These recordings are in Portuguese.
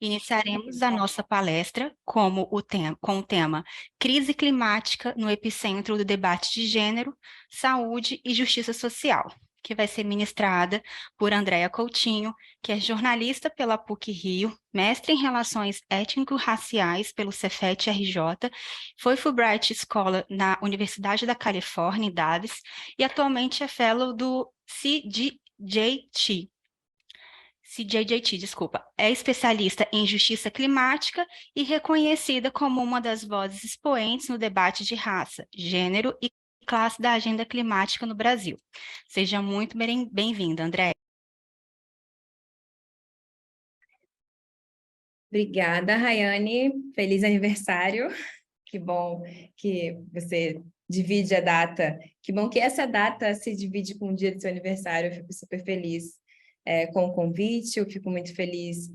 Iniciaremos a nossa palestra com o tema Crise Climática no Epicentro do Debate de Gênero, Saúde e Justiça Social, que vai ser ministrada por Andréa Coutinho, que é jornalista pela PUC-Rio, mestre em Relações Étnico-Raciais pelo Cefet-RJ, foi Fulbright Scholar na Universidade da Califórnia, em Davis, e atualmente é fellow do CJJT, desculpa, é especialista em justiça climática e reconhecida como uma das vozes expoentes no debate de raça, gênero e classe da agenda climática no Brasil. Seja muito bem-vinda, André. Obrigada, Rayane. Feliz aniversário. Que bom que você divide a data. Que bom que essa data se divide com o dia do seu aniversário. Eu fico super feliz com o convite. Eu fico muito feliz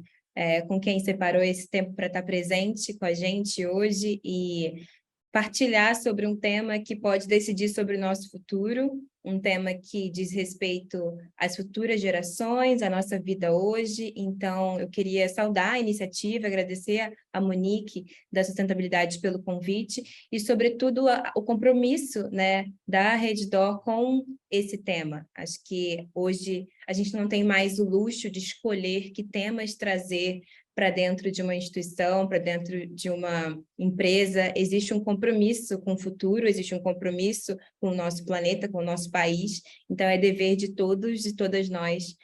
com quem separou esse tempo para estar presente com a gente hoje e partilhar sobre um tema que pode decidir sobre o nosso futuro, um tema que diz respeito às futuras gerações, à nossa vida hoje. Então, eu queria saudar a iniciativa, agradecer a Monique da Sustentabilidade pelo convite e, sobretudo, o compromisso, né, da Reddor com esse tema. Acho que hoje a gente não tem mais o luxo de escolher que temas trazer para dentro de uma instituição, para dentro de uma empresa. Existe um compromisso com o futuro, existe um compromisso com o nosso planeta, com o nosso país. Então, é dever de todos e todas nós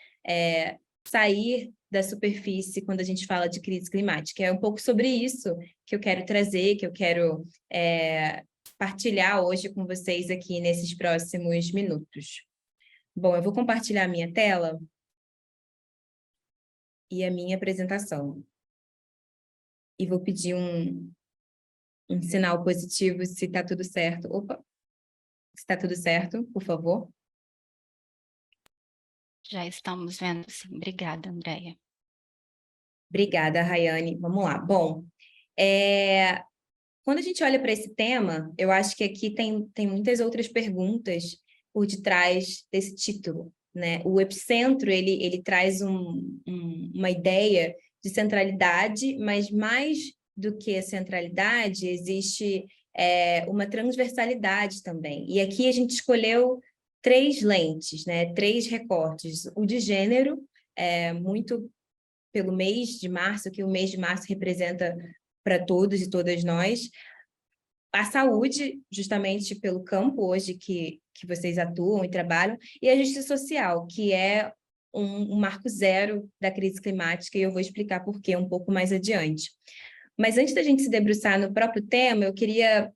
sair da superfície quando a gente fala de crise climática. É um pouco sobre isso que eu quero trazer, que eu quero partilhar hoje com vocês aqui nesses próximos minutos. Bom, eu vou compartilhar a minha tela e a minha apresentação. E vou pedir um sinal positivo se está tudo certo. Opa! Se está tudo certo, por favor. Já estamos vendo, sim. Obrigada, Andréia. Obrigada, Rayane. Vamos lá. Bom, quando a gente olha para esse tema, eu acho que aqui tem muitas outras perguntas por detrás desse título, né? O epicentro, ele traz uma ideia de centralidade, mas mais do que a centralidade, existe uma transversalidade também. E aqui a gente escolheu 3 lentes, né? 3 recortes. O de gênero, muito pelo mês de março, que o mês de março representa para todos e todas nós. A saúde, justamente pelo campo hoje que vocês atuam e trabalham, e a justiça social, que é um marco zero da crise climática, e eu vou explicar por quê um pouco mais adiante. Mas antes da gente se debruçar no próprio tema, eu queria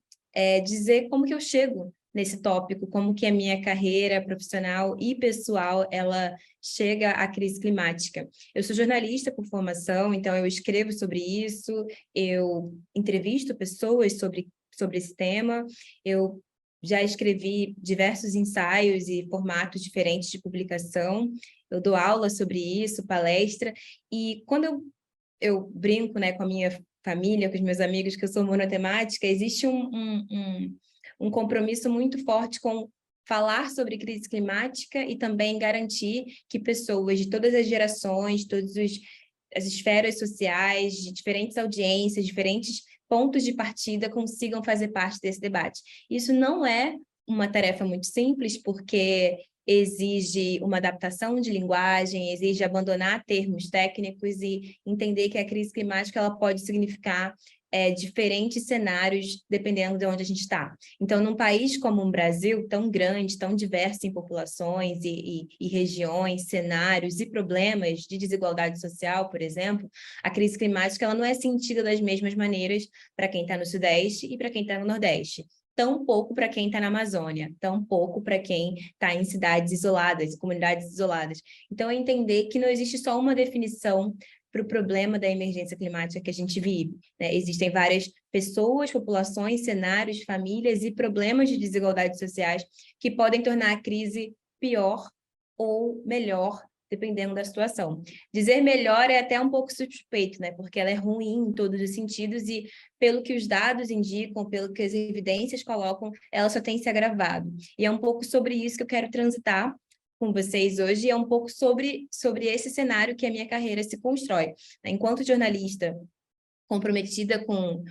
dizer como que eu chego nesse tópico, como que a minha carreira profissional e pessoal, ela chega à crise climática. Eu sou jornalista por formação, então eu escrevo sobre isso, eu entrevisto pessoas sobre esse tema, eu já escrevi diversos ensaios e formatos diferentes de publicação, eu dou aula sobre isso, palestra, e quando eu brinco, né, com a minha família, com os meus amigos, que eu sou monotemática, existe um compromisso muito forte com falar sobre crise climática e também garantir que pessoas de todas as gerações, todas as esferas sociais, de diferentes audiências, diferentes pontos de partida consigam fazer parte desse debate. Isso não é uma tarefa muito simples, porque exige uma adaptação de linguagem, exige abandonar termos técnicos e entender que a crise climática ela pode significar diferentes cenários dependendo de onde a gente está. Então, num país como o Brasil, tão grande, tão diverso em populações e regiões, cenários e problemas de desigualdade social, por exemplo, a crise climática ela não é sentida das mesmas maneiras para quem está no Sudeste e para quem está no Nordeste. Tão pouco para quem está na Amazônia, tão pouco para quem está em cidades isoladas, comunidades isoladas. Então, é entender que não existe só uma definição para o problema da emergência climática que a gente vive, né? Existem várias pessoas, populações, cenários, famílias e problemas de desigualdades sociais que podem tornar a crise pior ou melhor, dependendo da situação. Dizer melhor é até um pouco suspeito, né? Porque ela é ruim em todos os sentidos e, pelo que os dados indicam, pelo que as evidências colocam, ela só tem se agravado. E é um pouco sobre isso que eu quero transitar com vocês hoje é um pouco sobre esse cenário que a minha carreira se constrói. Enquanto jornalista comprometida com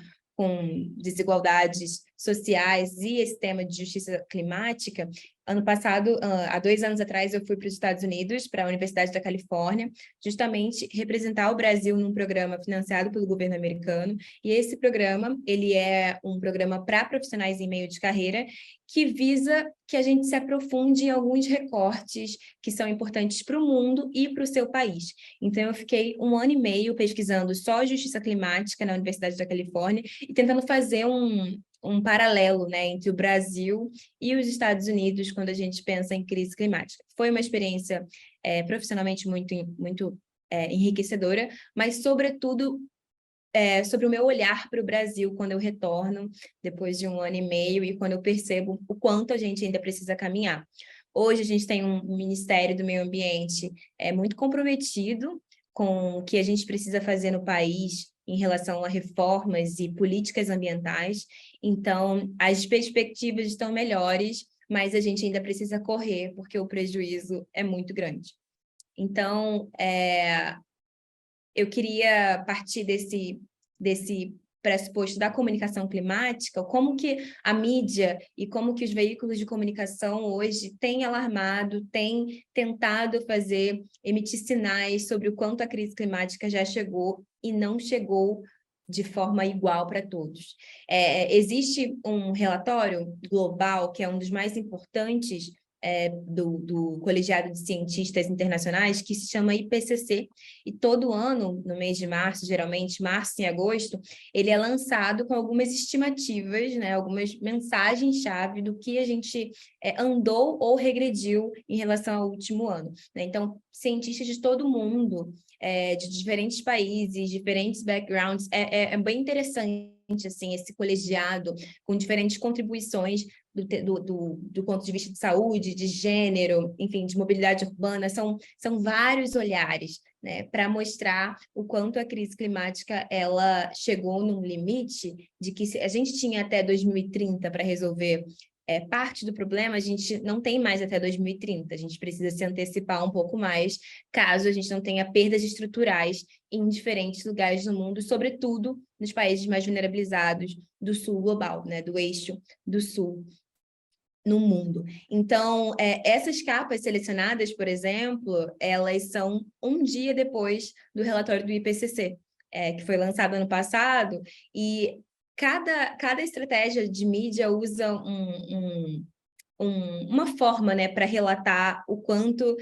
desigualdades sociais e esse tema de justiça climática, ano passado, há 2 anos atrás, eu fui para os Estados Unidos, para a Universidade da Califórnia, justamente representar o Brasil num programa financiado pelo governo americano, e esse programa, ele é um programa para profissionais em meio de carreira, que visa que a gente se aprofunde em alguns recortes que são importantes para o mundo e para o seu país. Então, eu fiquei 1 ano e meio pesquisando só justiça climática na Universidade da Califórnia e tentando fazer um paralelo, né, entre o Brasil e os Estados Unidos quando a gente pensa em crise climática. Foi uma experiência profissionalmente muito enriquecedora, mas, sobretudo, sobre o meu olhar para o Brasil quando eu retorno, depois de 1 ano e meio, e quando eu percebo o quanto a gente ainda precisa caminhar. Hoje a gente tem um Ministério do Meio Ambiente muito comprometido com o que a gente precisa fazer no país em relação a reformas e políticas ambientais. Então, as perspectivas estão melhores, mas a gente ainda precisa correr, porque o prejuízo é muito grande. Então, eu queria partir desse pressuposto da comunicação climática, como que a mídia e como que os veículos de comunicação hoje têm alarmado, têm tentado emitir sinais sobre o quanto a crise climática já chegou e não chegou de forma igual para todos. Existe um relatório global, que é um dos mais importantes do Colegiado de Cientistas Internacionais, que se chama IPCC, e todo ano, no mês de março, geralmente março e agosto, ele é lançado com algumas estimativas, né, algumas mensagens-chave do que a gente andou ou regrediu em relação ao último ano, né? Então, cientistas de todo o mundo, de diferentes países, diferentes backgrounds, é bem interessante, assim, esse colegiado com diferentes contribuições do ponto de vista de saúde, de gênero, enfim, de mobilidade urbana, são vários olhares, né, para mostrar o quanto a crise climática ela chegou num limite de que a gente tinha até 2030 para resolver parte do problema, a gente não tem mais até 2030, a gente precisa se antecipar um pouco mais, caso a gente não tenha perdas estruturais em diferentes lugares do mundo, sobretudo nos países mais vulnerabilizados do sul global, né, do eixo do sul no mundo. Então, essas capas selecionadas, por exemplo, elas são um dia depois do relatório do IPCC, que foi lançado ano passado, e cada estratégia de mídia usa uma forma, né, para relatar o quanto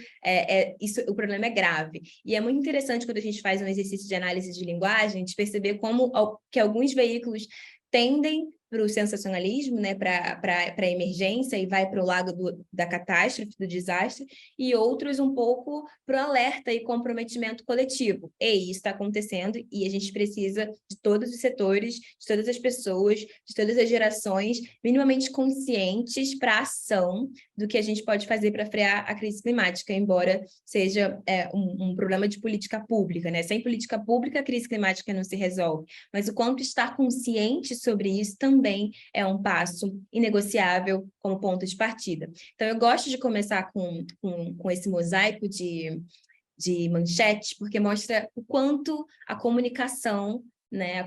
o problema é grave. E é muito interessante quando a gente faz um exercício de análise de linguagem, de perceber como que alguns veículos tendem para o sensacionalismo, né, para a emergência e vai para o lado da catástrofe, do desastre, e outros um pouco para o alerta e comprometimento coletivo. E isso está acontecendo e a gente precisa de todos os setores, de todas as pessoas, de todas as gerações, minimamente conscientes para a ação do que a gente pode fazer para frear a crise climática, embora seja um problema de política pública, né? Sem política pública, a crise climática não se resolve. Mas o quanto estar consciente sobre isso também é um passo inegociável como ponto de partida. Então, eu gosto de começar com esse mosaico de manchetes, porque mostra o quanto a comunicação, né,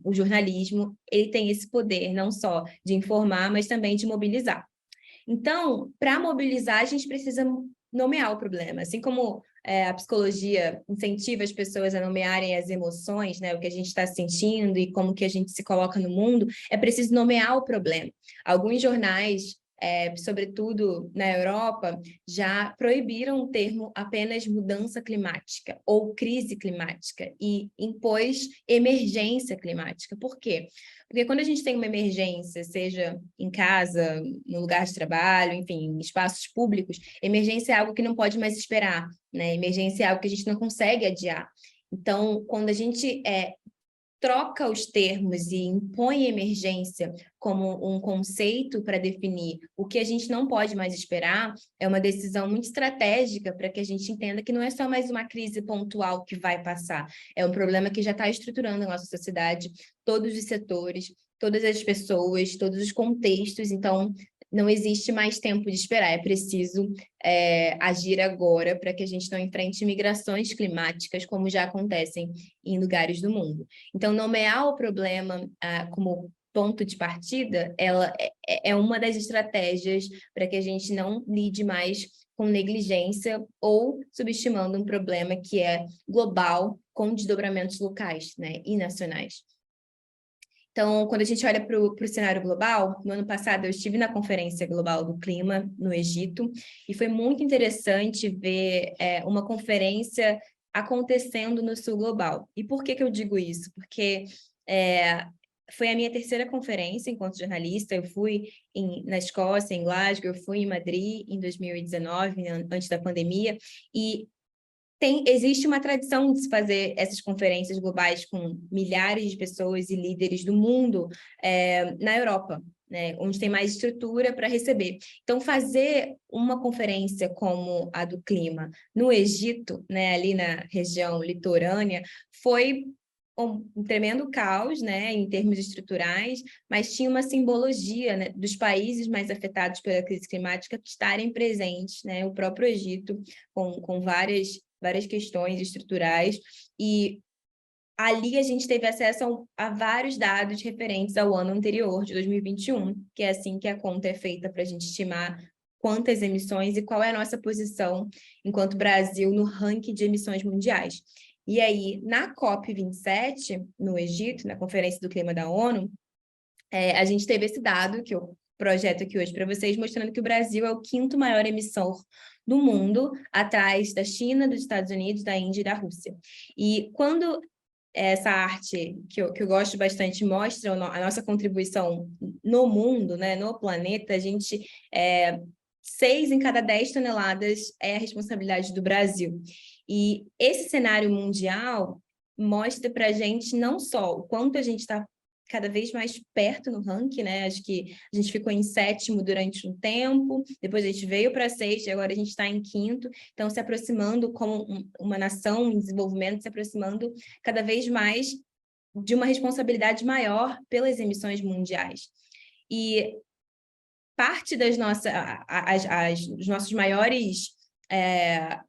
o jornalismo, ele tem esse poder não só de informar, mas também de mobilizar. Então, para mobilizar, a gente precisa nomear o problema. Assim como a psicologia incentiva as pessoas a nomearem as emoções, né, o que a gente está sentindo e como que a gente se coloca no mundo, é preciso nomear o problema. Alguns jornais, sobretudo na Europa, já proibiram o termo apenas mudança climática ou crise climática e impôs emergência climática. Por quê? Porque quando a gente tem uma emergência, seja em casa, no lugar de trabalho, enfim, em espaços públicos, emergência é algo que não pode mais esperar, né? Emergência é algo que a gente não consegue adiar. Então, quando a gente troca os termos e impõe emergência como um conceito para definir o que a gente não pode mais esperar, é uma decisão muito estratégica para que a gente entenda que não é só mais uma crise pontual que vai passar, é um problema que já está estruturando a nossa sociedade, todos os setores, todas as pessoas, todos os contextos. Então, não existe mais tempo de esperar, é preciso agir agora para que a gente não enfrente migrações climáticas como já acontecem em lugares do mundo. Então, nomear o problema como ponto de partida, ela é uma das estratégias para que a gente não lide mais com negligência ou subestimando um problema que é global, com desdobramentos locais, né, e nacionais. Então, quando a gente olha para o cenário global, no ano passado eu estive na Conferência Global do Clima, no Egito, e foi muito interessante ver uma conferência acontecendo no sul global. E por que eu digo isso? Porque foi a minha terceira conferência enquanto jornalista. Eu fui na Escócia, em Glasgow, eu fui em Madrid em 2019, antes da pandemia, e existe uma tradição de se fazer essas conferências globais com milhares de pessoas e líderes do mundo na Europa, né, onde tem mais estrutura para receber. Então, fazer uma conferência como a do clima no Egito, né, ali na região litorânea, foi um tremendo caos, né, em termos estruturais, mas tinha uma simbologia, né, dos países mais afetados pela crise climática estarem presentes, né, o próprio Egito, com várias questões estruturais, e ali a gente teve acesso a vários dados referentes ao ano anterior, de 2021, que é assim que a conta é feita para a gente estimar quantas emissões e qual é a nossa posição enquanto Brasil no ranking de emissões mundiais. E aí, na COP27, no Egito, na Conferência do Clima da ONU, a gente teve esse dado que eu projeto aqui hoje para vocês, mostrando que o Brasil é o quinto maior emissor do mundo, atrás da China, dos Estados Unidos, da Índia e da Rússia. E quando essa arte, que eu gosto bastante, mostra a nossa contribuição no mundo, né, no planeta, a gente... 6 em cada 10 toneladas é a responsabilidade do Brasil. E esse cenário mundial mostra para a gente não só o quanto a gente está cada vez mais perto no ranking, né? Acho que a gente ficou em 7º durante um tempo, depois a gente veio para 6º, e agora a gente está em 5º, então se aproximando como uma nação em desenvolvimento, se aproximando cada vez mais de uma responsabilidade maior pelas emissões mundiais. E parte das nossas, os nossos maiores,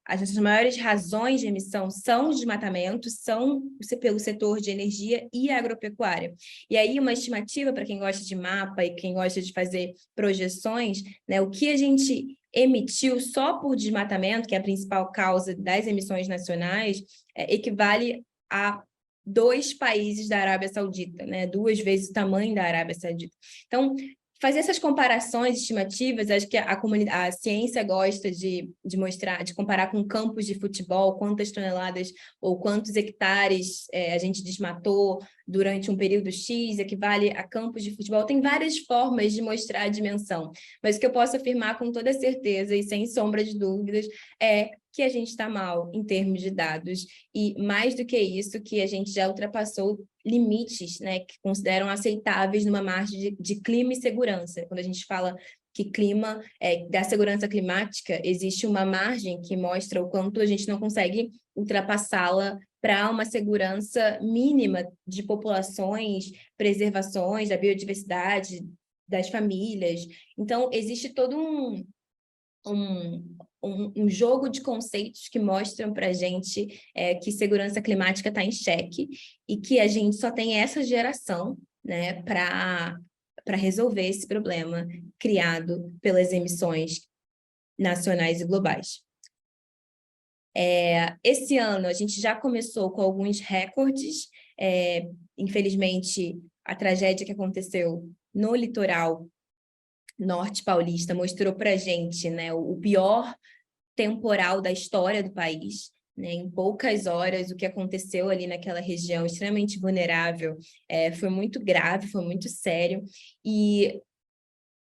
as nossas maiores razões de emissão são os desmatamentos, são pelo setor de energia e agropecuária. E aí uma estimativa para quem gosta de mapa e quem gosta de fazer projeções, né, o que a gente emitiu só por desmatamento, que é a principal causa das emissões nacionais, equivale a 2 países da Arábia Saudita, né? 2 vezes o tamanho da Arábia Saudita. Então, fazer essas comparações estimativas, acho que a ciência gosta de mostrar, de comparar com campos de futebol, quantas toneladas ou quantos hectares a gente desmatou durante um período X, equivale a campos de futebol. Tem várias formas de mostrar a dimensão, mas o que eu posso afirmar com toda certeza e sem sombra de dúvidas é que a gente está mal em termos de dados, e mais do que isso, que a gente já ultrapassou limites, né, que consideram aceitáveis numa margem de clima e segurança. Quando a gente fala que clima, da segurança climática, existe uma margem que mostra o quanto a gente não consegue ultrapassá-la para uma segurança mínima de populações, preservações da biodiversidade, das famílias. Então, existe todo um jogo de conceitos que mostram para a gente que segurança climática está em xeque e que a gente só tem essa geração, né, para resolver esse problema criado pelas emissões nacionais e globais. Esse ano a gente já começou com alguns recordes, infelizmente a tragédia que aconteceu no litoral norte paulista mostrou para a gente, né, o pior temporal da história do país, né? Em poucas horas, o que aconteceu ali naquela região extremamente vulnerável foi muito grave, foi muito sério, e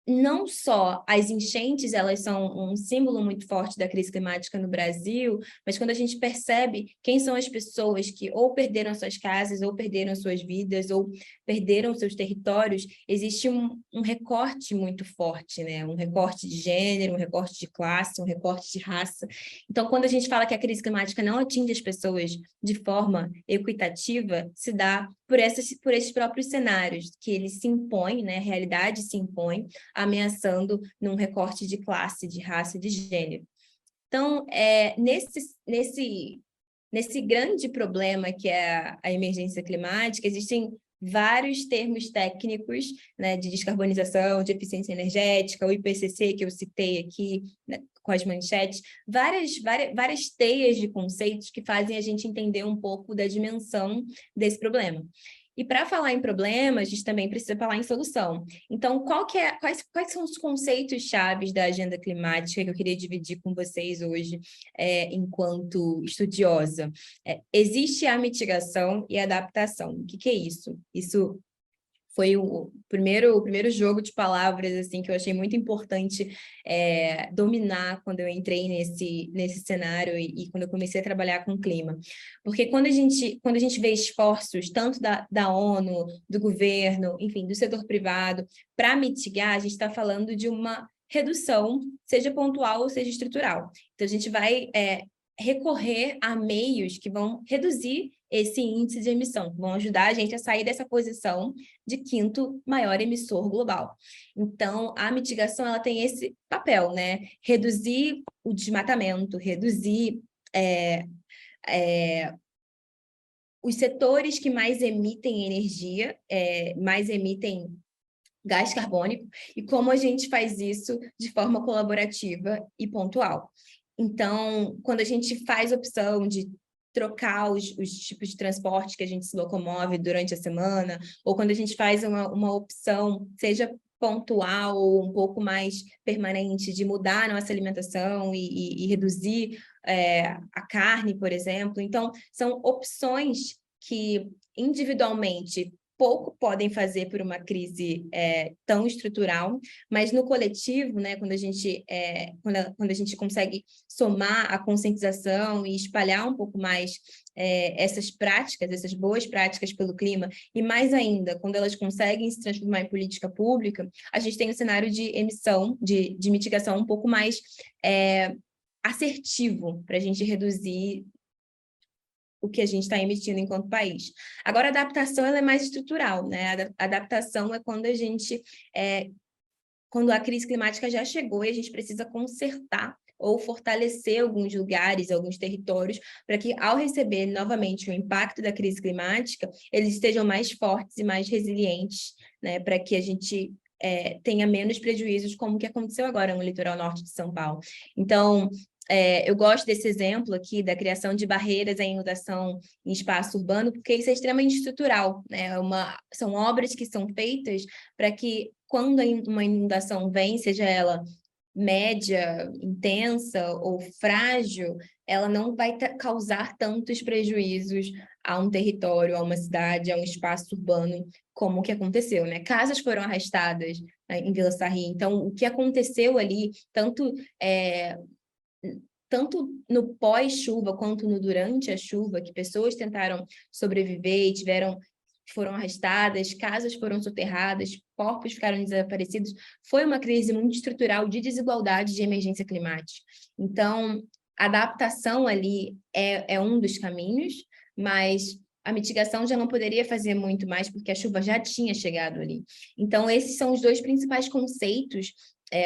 não só as enchentes, elas são um símbolo muito forte da crise climática no Brasil, mas quando a gente percebe quem são as pessoas que ou perderam suas casas, ou perderam suas vidas, ou perderam seus territórios, existe um recorte muito forte, né? Um recorte de gênero, um recorte de classe, um recorte de raça. Então, quando a gente fala que a crise climática não atinge as pessoas de forma equitativa, se dá por esses próprios cenários, que eles se impõem, né, a realidade se impõe, ameaçando num recorte de classe, de raça, de gênero. Então, nesse grande problema que é a emergência climática, existem vários termos técnicos, né, de descarbonização, de eficiência energética, o IPCC que eu citei aqui, né, com as manchetes, várias teias de conceitos que fazem a gente entender um pouco da dimensão desse problema. E para falar em problema, a gente também precisa falar em solução. Então, quais são os conceitos chaves da agenda climática que eu queria dividir com vocês hoje, enquanto estudiosa? Existe a mitigação e a adaptação. O que é isso? Isso foi o primeiro jogo de palavras assim, que eu achei muito importante dominar quando eu entrei nesse cenário e quando eu comecei a trabalhar com clima. Porque quando a gente vê esforços, tanto da ONU, do governo, enfim, do setor privado, para mitigar, a gente está falando de uma redução, seja pontual ou seja estrutural. Então, a gente vai recorrer a meios que vão reduzir esse índice de emissão, que vão ajudar a gente a sair dessa posição de quinto maior emissor global. Então, a mitigação ela tem esse papel, né? Reduzir o desmatamento, reduzir os setores que mais emitem energia, mais emitem gás carbônico, e como a gente faz isso de forma colaborativa e pontual. Então, quando a gente faz a opção de trocar os tipos de transporte que a gente se locomove durante a semana, ou quando a gente faz uma opção, seja pontual ou um pouco mais permanente, de mudar a nossa alimentação e reduzir a carne, por exemplo. Então, são opções que individualmente pouco podem fazer por uma crise tão estrutural, mas no coletivo, né, quando a gente consegue somar a conscientização e espalhar um pouco mais essas práticas, essas boas práticas pelo clima, e mais ainda, quando elas conseguem se transformar em política pública, a gente tem um cenário de emissão, de mitigação um pouco mais assertivo para a gente reduzir o que a gente está emitindo enquanto país. Agora, a adaptação ela é mais estrutural, né? A adaptação é quando quando a crise climática já chegou e a gente precisa consertar ou fortalecer alguns lugares, alguns territórios, para que, ao receber novamente o impacto da crise climática, eles estejam mais fortes e mais resilientes, né? Para que a gente tenha menos prejuízos, como o que aconteceu agora no litoral norte de São Paulo. Então, eu gosto desse exemplo aqui da criação de barreiras à inundação em espaço urbano, porque isso é extremamente estrutural, né? São obras que são feitas para que, quando uma inundação vem, seja ela média, intensa ou frágil, ela não vai causar tantos prejuízos a um território, a uma cidade, a um espaço urbano, como o que aconteceu, né? Casas foram arrastadas, né, em Vila Sarri. Então, o que aconteceu ali, tanto no pós-chuva quanto no durante a chuva, que pessoas tentaram sobreviver e foram arrestadas, casas foram soterradas, corpos ficaram desaparecidos, foi uma crise muito estrutural de desigualdade de emergência climática. Então, a adaptação ali é um dos caminhos, mas a mitigação já não poderia fazer muito mais, porque a chuva já tinha chegado ali. Então, esses são os dois principais conceitos.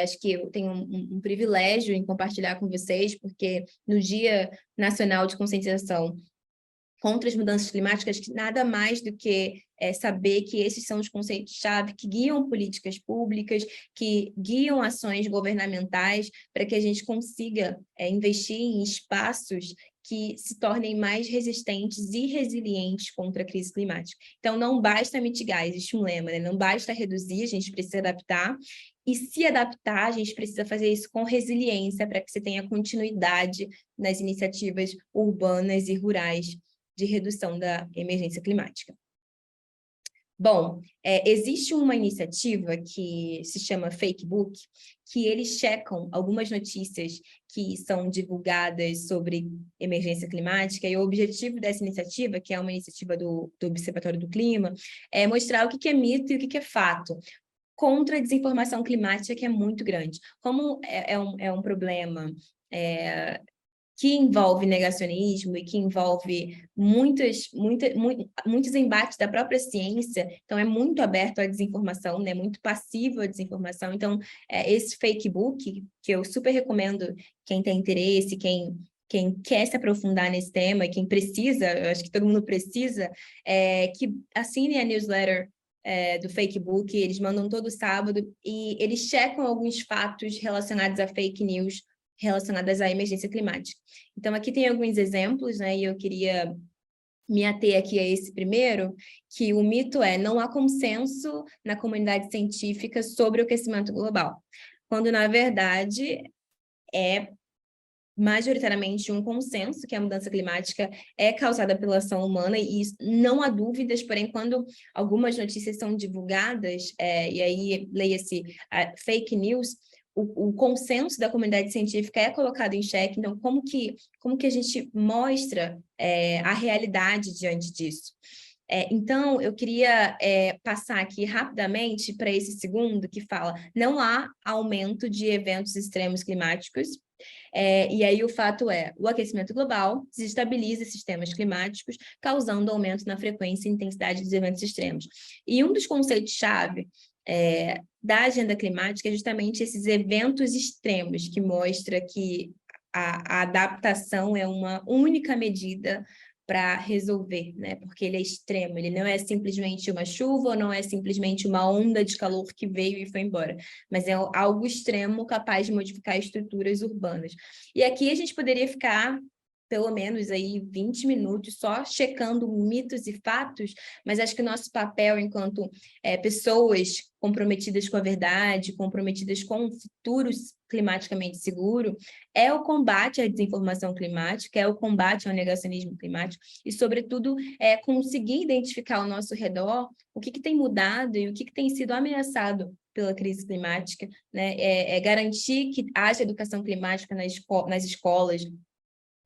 Acho que eu tenho um privilégio em compartilhar com vocês, porque no Dia Nacional de Conscientização contra as mudanças climáticas, que nada mais do que saber que esses são os conceitos-chave que guiam políticas públicas, que guiam ações governamentais, para que a gente consiga investir em espaços que se tornem mais resistentes e resilientes contra a crise climática. Então, não basta mitigar, existe um lema, né? Não basta reduzir, a gente precisa adaptar, e se adaptar, a gente precisa fazer isso com resiliência, para que você tenha continuidade nas iniciativas urbanas e rurais de redução da emergência climática. Bom, existe uma iniciativa que se chama Fakebook, que eles checam algumas notícias que são divulgadas sobre emergência climática, e o objetivo dessa iniciativa, que é uma iniciativa do Observatório do Clima, é mostrar o que é mito e o que é fato, contra a desinformação climática, que é muito grande. Como é um problema que envolve negacionismo e que envolve muitos embates da própria ciência, então é muito aberto à desinformação, né? Muito passivo à desinformação. Então, esse fake book, que eu super recomendo quem tem interesse, quem quer se aprofundar nesse tema, quem precisa, eu acho que todo mundo precisa, que assine a newsletter do Fake Book, eles mandam todo sábado e eles checam alguns fatos relacionados a fake news, relacionadas à emergência climática. Então, aqui tem alguns exemplos, né, e eu queria me ater aqui a esse primeiro, que o mito não há consenso na comunidade científica sobre o aquecimento global, quando, na verdade, é majoritariamente um consenso que a mudança climática é causada pela ação humana, e não há dúvidas, porém, quando algumas notícias são divulgadas, e aí leia-se fake news, o consenso da comunidade científica é colocado em xeque. Então, como que a gente mostra a realidade diante disso? Então, eu queria passar aqui rapidamente para esse segundo, que fala: não há aumento de eventos extremos climáticos. E aí o fato o aquecimento global desestabiliza sistemas climáticos, causando aumento na frequência e intensidade dos eventos extremos. E um dos conceitos-chave da agenda climática é justamente esses eventos extremos, que mostra que a adaptação é uma única medida para resolver, né? Porque ele é extremo, ele não é simplesmente uma chuva, ou não é simplesmente uma onda de calor que veio e foi embora, mas é algo extremo capaz de modificar estruturas urbanas. E aqui a gente poderia ficar pelo menos aí 20 minutos só checando mitos e fatos, mas acho que o nosso papel enquanto pessoas comprometidas com a verdade, comprometidas com um futuro climaticamente seguro, é o combate à desinformação climática, é o combate ao negacionismo climático e, sobretudo, conseguir identificar ao nosso redor o que tem mudado e o que tem sido ameaçado pela crise climática, né? Garantir que haja educação climática nas escolas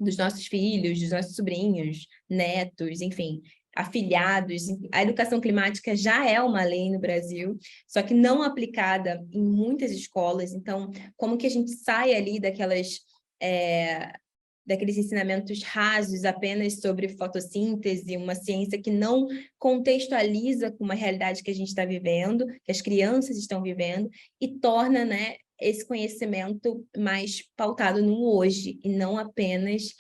dos nossos filhos, dos nossos sobrinhos, netos, enfim, afilhados. A educação climática já é uma lei no Brasil, só que não aplicada em muitas escolas. Então, como que a gente sai ali daqueles ensinamentos rasos apenas sobre fotossíntese, uma ciência que não contextualiza com uma realidade que a gente está vivendo, que as crianças estão vivendo, e torna, né, esse conhecimento mais pautado no hoje, e não apenas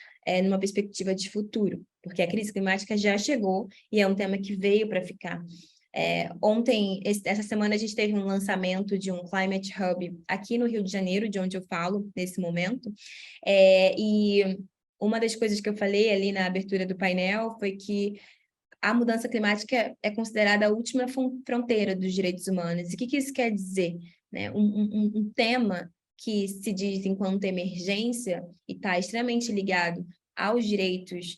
numa perspectiva de futuro, porque a crise climática já chegou e é um tema que veio para ficar. Essa semana, a gente teve um lançamento de um Climate Hub aqui no Rio de Janeiro, de onde eu falo nesse momento, e uma das coisas que eu falei ali na abertura do painel foi que a mudança climática é considerada a última fronteira dos direitos humanos. E o que isso quer dizer? Né? Um tema que se diz enquanto emergência e está extremamente ligado aos direitos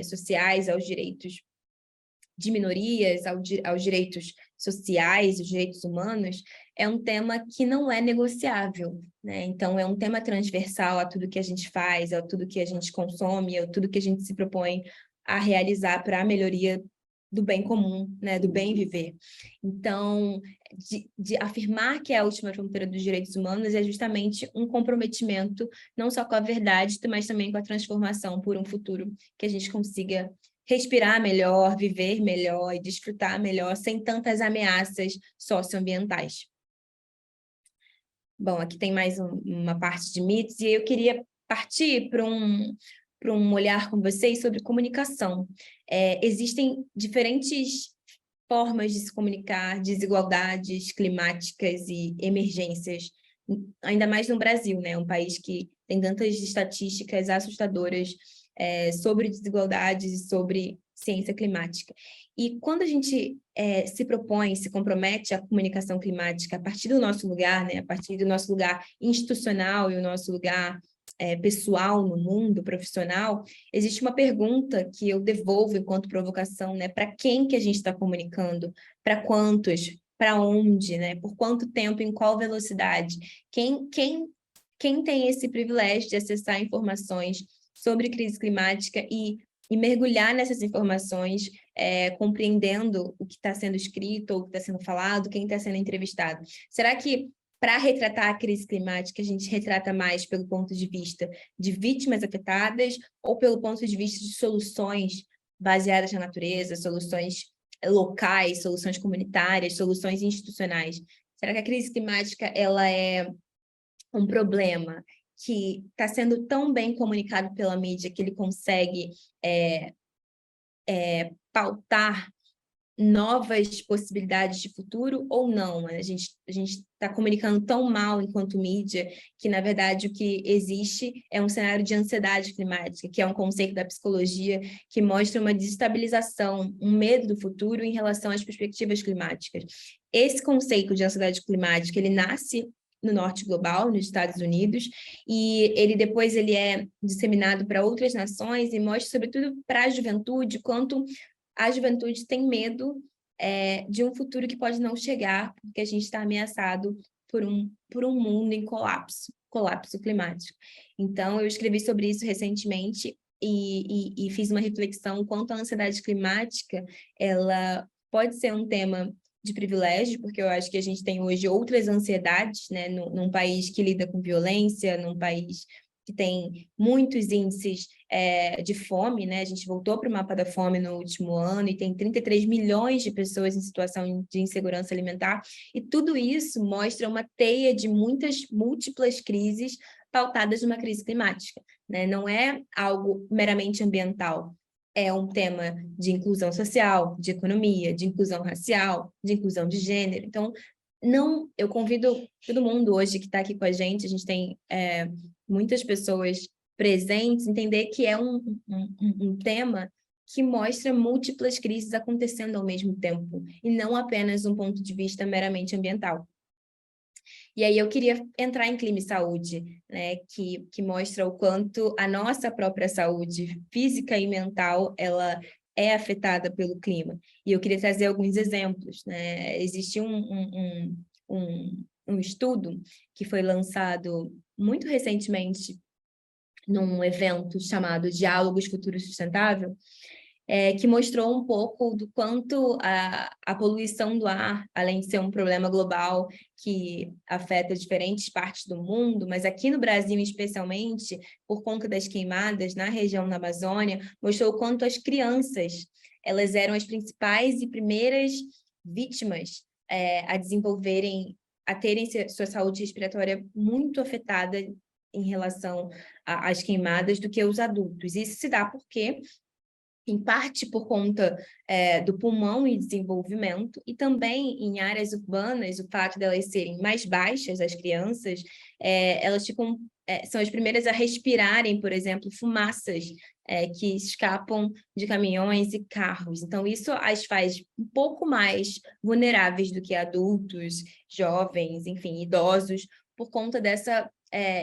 sociais, aos direitos de minorias, aos direitos sociais, os direitos humanos, é um tema que não é negociável, né? Então, é um tema transversal a tudo que a gente faz, a tudo que a gente consome, a tudo que a gente se propõe a realizar para a melhoria do bem comum, né? Do bem viver. Então, de afirmar que é a última fronteira dos direitos humanos é justamente um comprometimento não só com a verdade, mas também com a transformação por um futuro que a gente consiga respirar melhor, viver melhor e desfrutar melhor, sem tantas ameaças socioambientais. Bom, aqui tem mais uma parte de mitos, e eu queria partir para um olhar com vocês sobre comunicação. Existem diferentes formas de se comunicar, desigualdades climáticas e emergências, ainda mais no Brasil, né? Um país que tem tantas estatísticas assustadoras sobre desigualdades e sobre ciência climática. E quando a gente se compromete à comunicação climática a partir do nosso lugar, né, a partir do nosso lugar institucional e o nosso lugar pessoal no mundo, profissional, existe uma pergunta que eu devolvo enquanto provocação, né? Para quem que a gente está comunicando? Para quantos? Para onde? Né? Por quanto tempo? Em qual velocidade? Quem tem esse privilégio de acessar informações sobre crise climática e mergulhar nessas informações, compreendendo o que está sendo escrito, ou o que está sendo falado, quem está sendo entrevistado? Será que para retratar a crise climática, a gente retrata mais pelo ponto de vista de vítimas afetadas ou pelo ponto de vista de soluções baseadas na natureza, soluções locais, soluções comunitárias, soluções institucionais? Será que a crise climática ela é um problema que está sendo tão bem comunicado pela mídia que ele consegue pautar novas possibilidades de futuro ou não? A gente está comunicando tão mal enquanto mídia que, na verdade, o que existe é um cenário de ansiedade climática, que é um conceito da psicologia que mostra uma desestabilização, um medo do futuro em relação às perspectivas climáticas. Esse conceito de ansiedade climática, ele nasce no norte global, nos Estados Unidos, e ele é disseminado para outras nações e mostra, sobretudo, para a juventude, quanto a juventude tem medo de um futuro que pode não chegar, porque a gente está ameaçado por um mundo em colapso climático. Então, eu escrevi sobre isso recentemente e fiz uma reflexão quanto à ansiedade climática, ela pode ser um tema de privilégio, porque eu acho que a gente tem hoje outras ansiedades, né, num país que lida com violência, num país que tem muitos índices de fome, né? A gente voltou para o mapa da fome no último ano e tem 33 milhões de pessoas em situação de insegurança alimentar, e tudo isso mostra uma teia de múltiplas crises pautadas numa crise climática, né? Não é algo meramente ambiental, é um tema de inclusão social, de economia, de inclusão racial, de inclusão de gênero. Então, eu convido todo mundo hoje que está aqui com a gente tem muitas pessoas presentes, entender que é um tema que mostra múltiplas crises acontecendo ao mesmo tempo, e não apenas um ponto de vista meramente ambiental. E aí eu queria entrar em clima e saúde, né, que mostra o quanto a nossa própria saúde física e mental, ela é afetada pelo clima. E eu queria trazer alguns exemplos, né? Existe um estudo que foi lançado muito recentemente num evento chamado Diálogos Futuro Sustentável, que mostrou um pouco do quanto a poluição do ar, além de ser um problema global que afeta diferentes partes do mundo, mas aqui no Brasil, especialmente, por conta das queimadas na região da Amazônia, mostrou o quanto as crianças, elas eram as principais e primeiras vítimas a terem sua saúde respiratória muito afetada em relação às queimadas do que os adultos. Isso se dá porque em parte por conta do pulmão em desenvolvimento, e também em áreas urbanas, o fato delas serem mais baixas, as crianças, elas são as primeiras a respirarem, por exemplo, fumaças que escapam de caminhões e carros. Então, isso as faz um pouco mais vulneráveis do que adultos, jovens, enfim, idosos, por conta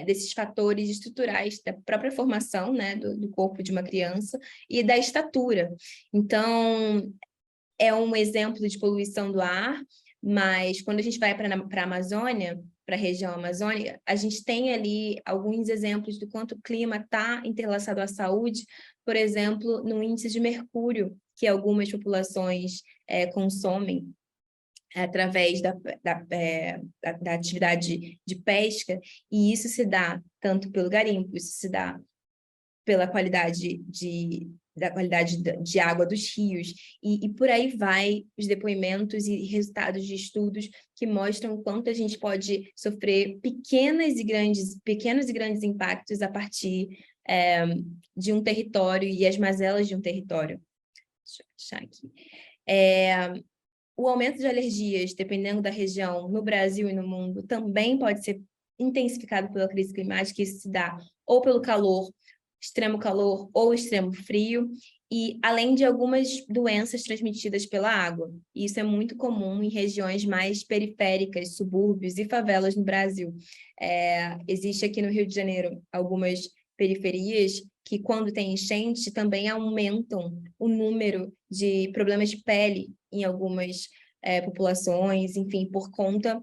desses fatores estruturais da própria formação, né, do corpo de uma criança e da estatura. Então, é um exemplo de poluição do ar, mas quando a gente vai para a Amazônia, para a região amazônica, a gente tem ali alguns exemplos do quanto o clima está interlaçado à saúde, por exemplo, no índice de mercúrio que algumas populações consomem através da atividade de pesca, e isso se dá tanto pelo garimpo, isso se dá pela qualidade de água dos rios, e por aí vai os depoimentos e resultados de estudos que mostram o quanto a gente pode sofrer pequenos e grandes impactos a partir de um território e as mazelas de um território. Deixa eu achar aqui. O aumento de alergias, dependendo da região, no Brasil e no mundo, também pode ser intensificado pela crise climática, isso se dá ou pelo calor, extremo calor ou extremo frio, e além de algumas doenças transmitidas pela água. Isso é muito comum em regiões mais periféricas, subúrbios e favelas no Brasil. Existe aqui no Rio de Janeiro algumas periferias que, quando tem enchente, também aumentam o número de problemas de pele em algumas populações, enfim, por conta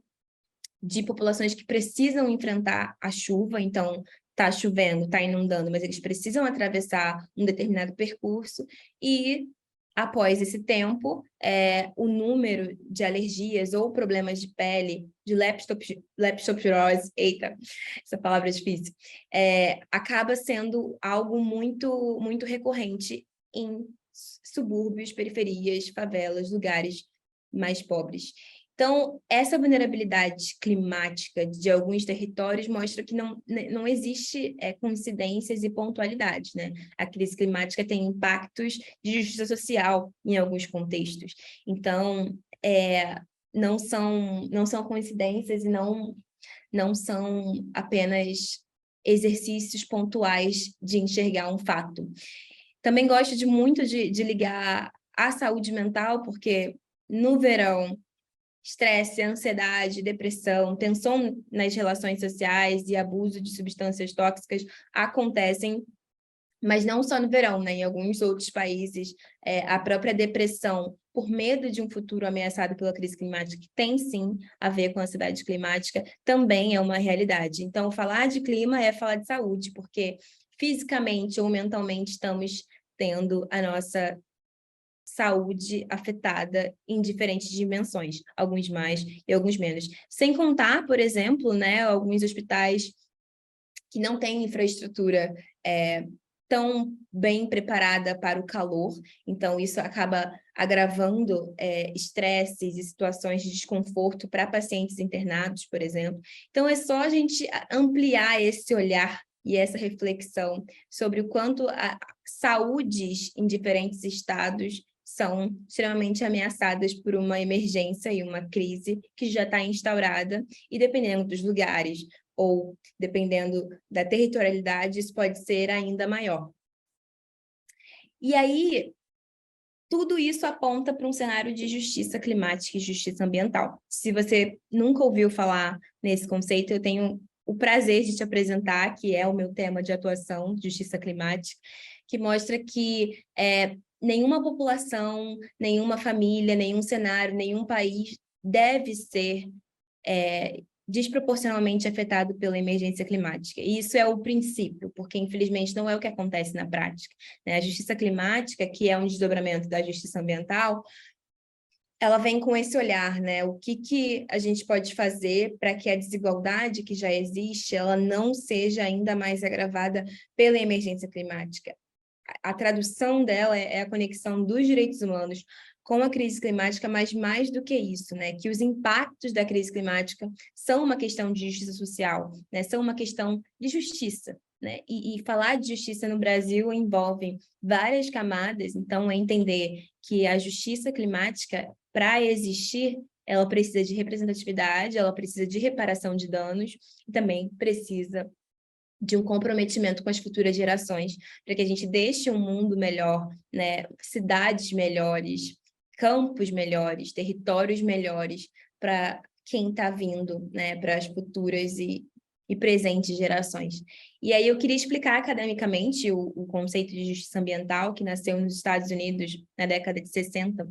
de populações que precisam enfrentar a chuva. Então, está chovendo, está inundando, mas eles precisam atravessar um determinado percurso, e após esse tempo, o número de alergias ou problemas de pele, de leptospirose, eita, essa palavra é difícil, acaba sendo algo muito, muito recorrente em subúrbios, periferias, favelas, lugares mais pobres. Então, essa vulnerabilidade climática de alguns territórios mostra que não existe coincidências e pontualidade, né? A crise climática tem impactos de justiça social em alguns contextos. Então, não são coincidências e não são apenas exercícios pontuais de enxergar um fato. Também gosto muito de ligar à saúde mental, porque no verão, estresse, ansiedade, depressão, tensão nas relações sociais e abuso de substâncias tóxicas acontecem, mas não só no verão, né? Em alguns outros países, a própria depressão, por medo de um futuro ameaçado pela crise climática, que tem sim a ver com a ansiedade climática, também é uma realidade. Então, falar de clima é falar de saúde, porque fisicamente ou mentalmente estamos tendo a nossa saúde afetada em diferentes dimensões, alguns mais e alguns menos. Sem contar, por exemplo, né, alguns hospitais que não têm infraestrutura tão bem preparada para o calor, então isso acaba agravando estresses e situações de desconforto para pacientes internados, por exemplo. Então é só a gente ampliar esse olhar e essa reflexão sobre o quanto a saúdes em diferentes estados são extremamente ameaçadas por uma emergência e uma crise que já está instaurada, e dependendo dos lugares ou dependendo da territorialidade, isso pode ser ainda maior. E aí, tudo isso aponta para um cenário de justiça climática e justiça ambiental. Se você nunca ouviu falar nesse conceito, eu tenho o prazer de te apresentar, que é o meu tema de atuação, justiça climática, que mostra que nenhuma população, nenhuma família, nenhum cenário, nenhum país deve ser desproporcionalmente afetado pela emergência climática. E isso é o princípio, porque infelizmente não é o que acontece na prática, né? A justiça climática, que é um desdobramento da justiça ambiental, ela vem com esse olhar, né? O que a gente pode fazer para que a desigualdade que já existe, ela não seja ainda mais agravada pela emergência climática. A tradução dela é a conexão dos direitos humanos com a crise climática, mas mais do que isso, né? Que os impactos da crise climática são uma questão de justiça social, né? São uma questão de justiça, né? E falar de justiça no Brasil envolve várias camadas, então é entender que a justiça climática, para existir, ela precisa de representatividade, ela precisa de reparação de danos e também precisa de um comprometimento com as futuras gerações, para que a gente deixe um mundo melhor, né? Cidades melhores, campos melhores, territórios melhores para quem está vindo, né? Para as futuras e presentes gerações. E aí eu queria explicar academicamente o conceito de justiça ambiental, que nasceu nos Estados Unidos na década de 60,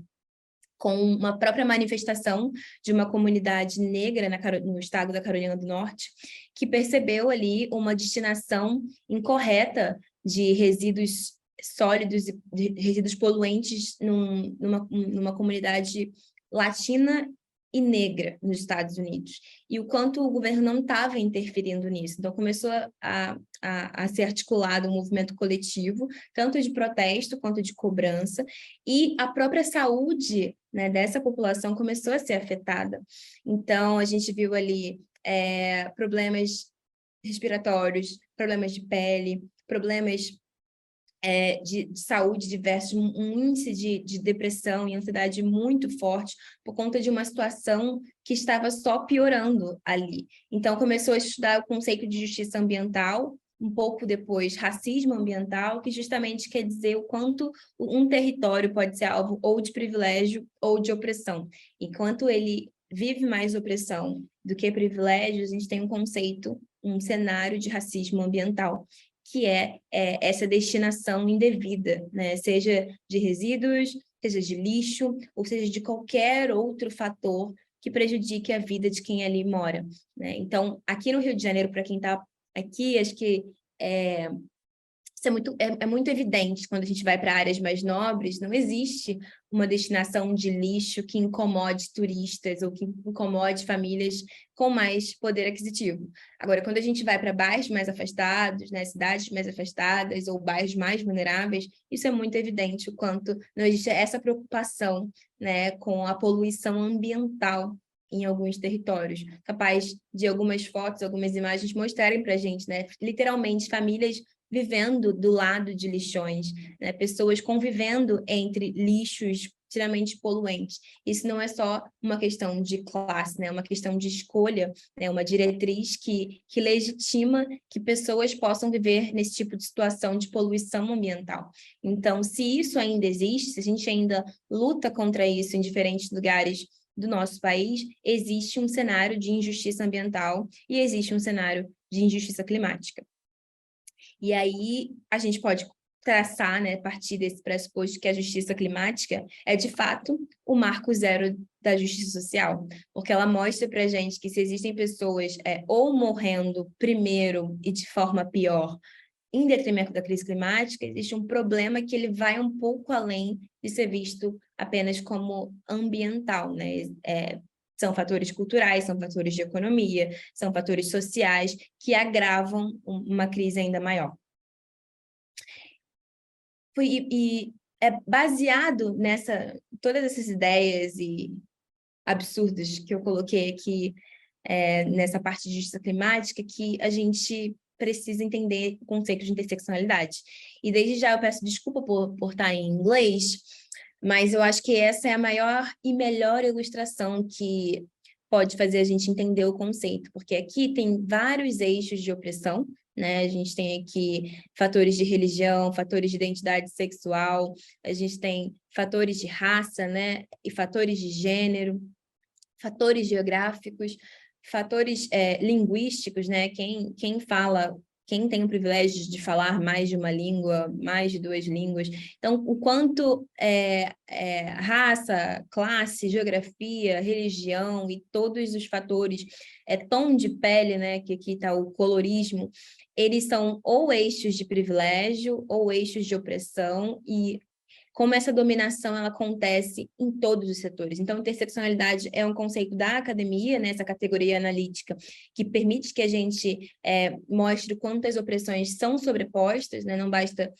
com uma própria manifestação de uma comunidade negra no estado da Carolina do Norte, que percebeu ali uma destinação incorreta de resíduos sólidos e de resíduos poluentes numa comunidade latina e negra nos Estados Unidos, e o quanto o governo não estava interferindo nisso. Então, começou a ser articulado um movimento coletivo, tanto de protesto quanto de cobrança, e a própria saúde, né, dessa população começou a ser afetada. Então, a gente viu ali problemas respiratórios, problemas de pele, problemas de saúde diversos, um índice de depressão e ansiedade muito forte por conta de uma situação que estava só piorando ali. Então, começou a estudar o conceito de justiça ambiental, um pouco depois, racismo ambiental, que justamente quer dizer o quanto um território pode ser alvo ou de privilégio ou de opressão. Enquanto ele vive mais opressão do que privilégio, a gente tem um conceito, um cenário de racismo ambiental, que é essa destinação indevida, né? Seja de resíduos, seja de lixo, ou seja de qualquer outro fator que prejudique a vida de quem ali mora, né? Então, aqui no Rio de Janeiro, para quem está aqui, acho que Isso é muito evidente quando a gente vai para áreas mais nobres, não existe uma destinação de lixo que incomode turistas ou que incomode famílias com mais poder aquisitivo. Agora, quando a gente vai para bairros mais afastados, né, cidades mais afastadas ou bairros mais vulneráveis, isso é muito evidente o quanto não existe essa preocupação, né, com a poluição ambiental em alguns territórios, capaz de algumas fotos, algumas imagens mostrarem para a gente, né, literalmente famílias vivendo do lado de lixões, né? Pessoas convivendo entre lixos extremamente poluentes. Isso não é só uma questão de classe, né? É uma questão de escolha, né? Uma diretriz que legitima que pessoas possam viver nesse tipo de situação de poluição ambiental. Então, se isso ainda existe, se a gente ainda luta contra isso em diferentes lugares do nosso país, existe um cenário de injustiça ambiental e existe um cenário de injustiça climática. E aí a gente pode traçar, né, a partir desse pressuposto que a justiça climática é, de fato, o marco zero da justiça social, porque ela mostra para a gente que se existem pessoas ou morrendo primeiro e de forma pior, em detrimento da crise climática, existe um problema que ele vai um pouco além de ser visto apenas como ambiental, né? São fatores culturais, são fatores de economia, são fatores sociais que agravam uma crise ainda maior. E é baseado todas essas ideias e absurdas que eu coloquei aqui nessa parte de justiça climática, que a gente precisa entender o conceito de interseccionalidade. E desde já eu peço desculpa por estar em inglês, mas eu acho que essa é a maior e melhor ilustração que pode fazer a gente entender o conceito, porque aqui tem vários eixos de opressão, né? A gente tem aqui fatores de religião, fatores de identidade sexual, a gente tem fatores de raça, né? E fatores de gênero, fatores geográficos, fatores linguísticos, né? Quem tem o privilégio de falar mais de uma língua, mais de duas línguas. Então, o quanto raça, classe, geografia, religião e todos os fatores, tom de pele, né? Que aqui está o colorismo, eles são ou eixos de privilégio ou eixos de opressão e como essa dominação ela acontece em todos os setores. Então, interseccionalidade é um conceito da academia, né, essa categoria analítica, que permite que a gente mostre quantas opressões são sobrepostas, né? Não basta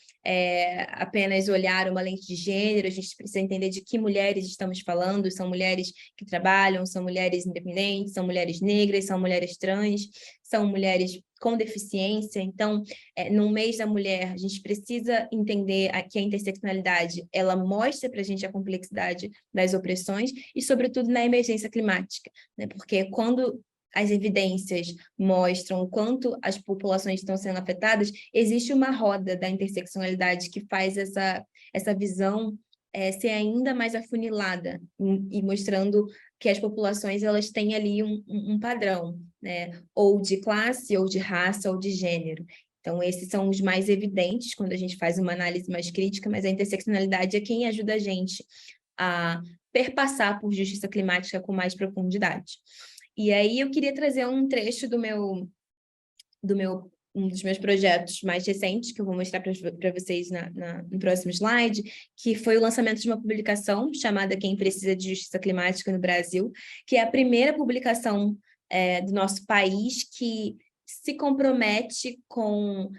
apenas olhar uma lente de gênero, a gente precisa entender de que mulheres estamos falando, são mulheres que trabalham, são mulheres independentes, são mulheres negras, são mulheres trans, são mulheres com deficiência. Então, no mês da mulher, a gente precisa entender que a interseccionalidade, ela mostra para a gente a complexidade das opressões e, sobretudo, na emergência climática, né? Porque quando as evidências mostram o quanto as populações estão sendo afetadas, existe uma roda da interseccionalidade que faz essa visão ser ainda mais afunilada e mostrando que as populações elas têm ali um padrão, né? Ou de classe, ou de raça, ou de gênero. Então, esses são os mais evidentes quando a gente faz uma análise mais crítica, mas a interseccionalidade é quem ajuda a gente a perpassar por justiça climática com mais profundidade. E aí eu queria trazer um trecho um dos meus projetos mais recentes, que eu vou mostrar para vocês no próximo slide, que foi o lançamento de uma publicação chamada Quem Precisa de Justiça Climática no Brasil, que é a primeira publicação do nosso país que se compromete com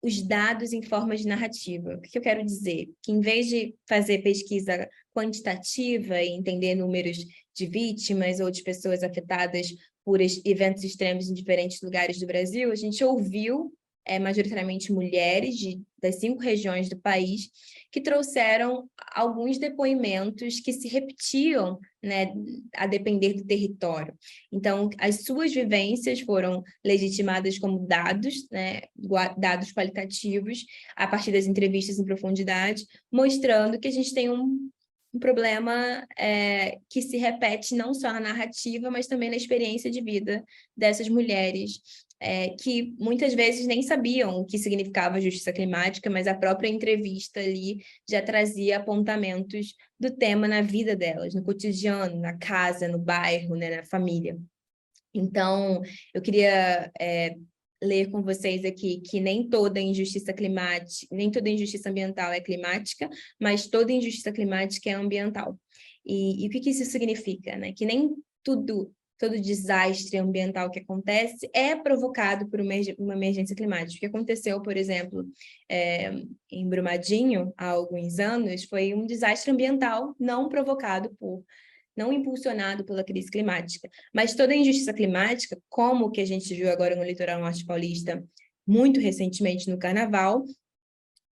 os dados em forma de narrativa. O que eu quero dizer? Que em vez de fazer pesquisa quantitativa e entender números de vítimas ou de pessoas afetadas por eventos extremos em diferentes lugares do Brasil, a gente ouviu majoritariamente mulheres das 5 regiões do país que trouxeram alguns depoimentos que se repetiam, né, a depender do território. Então, as suas vivências foram legitimadas como dados, né, dados qualitativos, a partir das entrevistas em profundidade, mostrando que a gente tem um problema que se repete não só na narrativa, mas também na experiência de vida dessas mulheres, que muitas vezes nem sabiam o que significava justiça climática, mas a própria entrevista ali já trazia apontamentos do tema na vida delas, no cotidiano, na casa, no bairro, né, na família. Então, eu queria ler com vocês aqui que nem toda injustiça climática, nem toda injustiça ambiental é climática, mas toda injustiça climática é ambiental. E o que isso significa, né? Que nem todo desastre ambiental que acontece é provocado por uma emergência climática. O que aconteceu, por exemplo, em Brumadinho, há alguns anos, foi um desastre ambiental não impulsionado pela crise climática. Mas toda a injustiça climática, como o que a gente viu agora no litoral norte paulista, muito recentemente no Carnaval,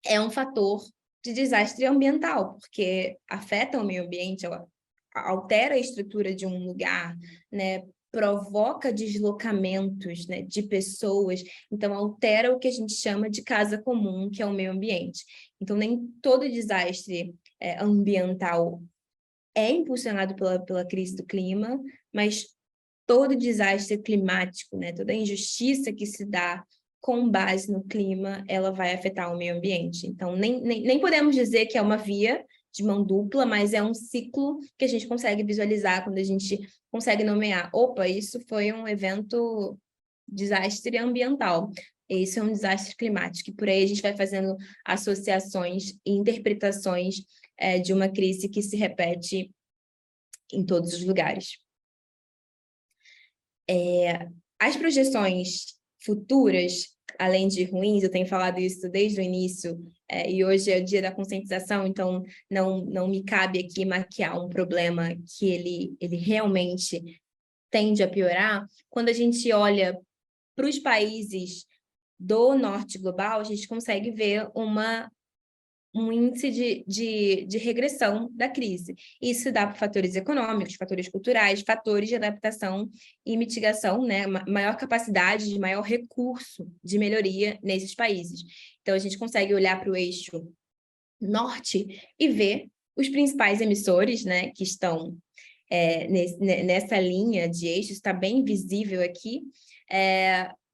é um fator de desastre ambiental, porque afeta o meio ambiente, ela altera a estrutura de um lugar, né? Provoca deslocamentos, né, de pessoas, então altera o que a gente chama de casa comum, que é o meio ambiente. Então, nem todo desastre ambiental é impulsionado pela crise do clima, mas todo desastre climático, né, toda injustiça que se dá com base no clima, ela vai afetar o meio ambiente. Então, nem podemos dizer que é uma via de mão dupla, mas é um ciclo que a gente consegue visualizar quando a gente consegue nomear. Opa, isso foi um evento desastre ambiental. Isso é um desastre climático. E por aí a gente vai fazendo associações e interpretações de uma crise que se repete em todos os lugares. As projeções futuras, além de ruins, eu tenho falado isso desde o início, e hoje é o dia da conscientização, então não me cabe aqui maquiar um problema que ele realmente tende a piorar. Quando a gente olha para os países do norte global, a gente consegue ver um índice de regressão da crise. Isso dá para fatores econômicos, fatores culturais, fatores de adaptação e mitigação, né? Maior capacidade, de maior recurso de melhoria nesses países. Então, a gente consegue olhar para o eixo norte e ver os principais emissores, né, que estão nessa linha de eixo, está bem visível aqui,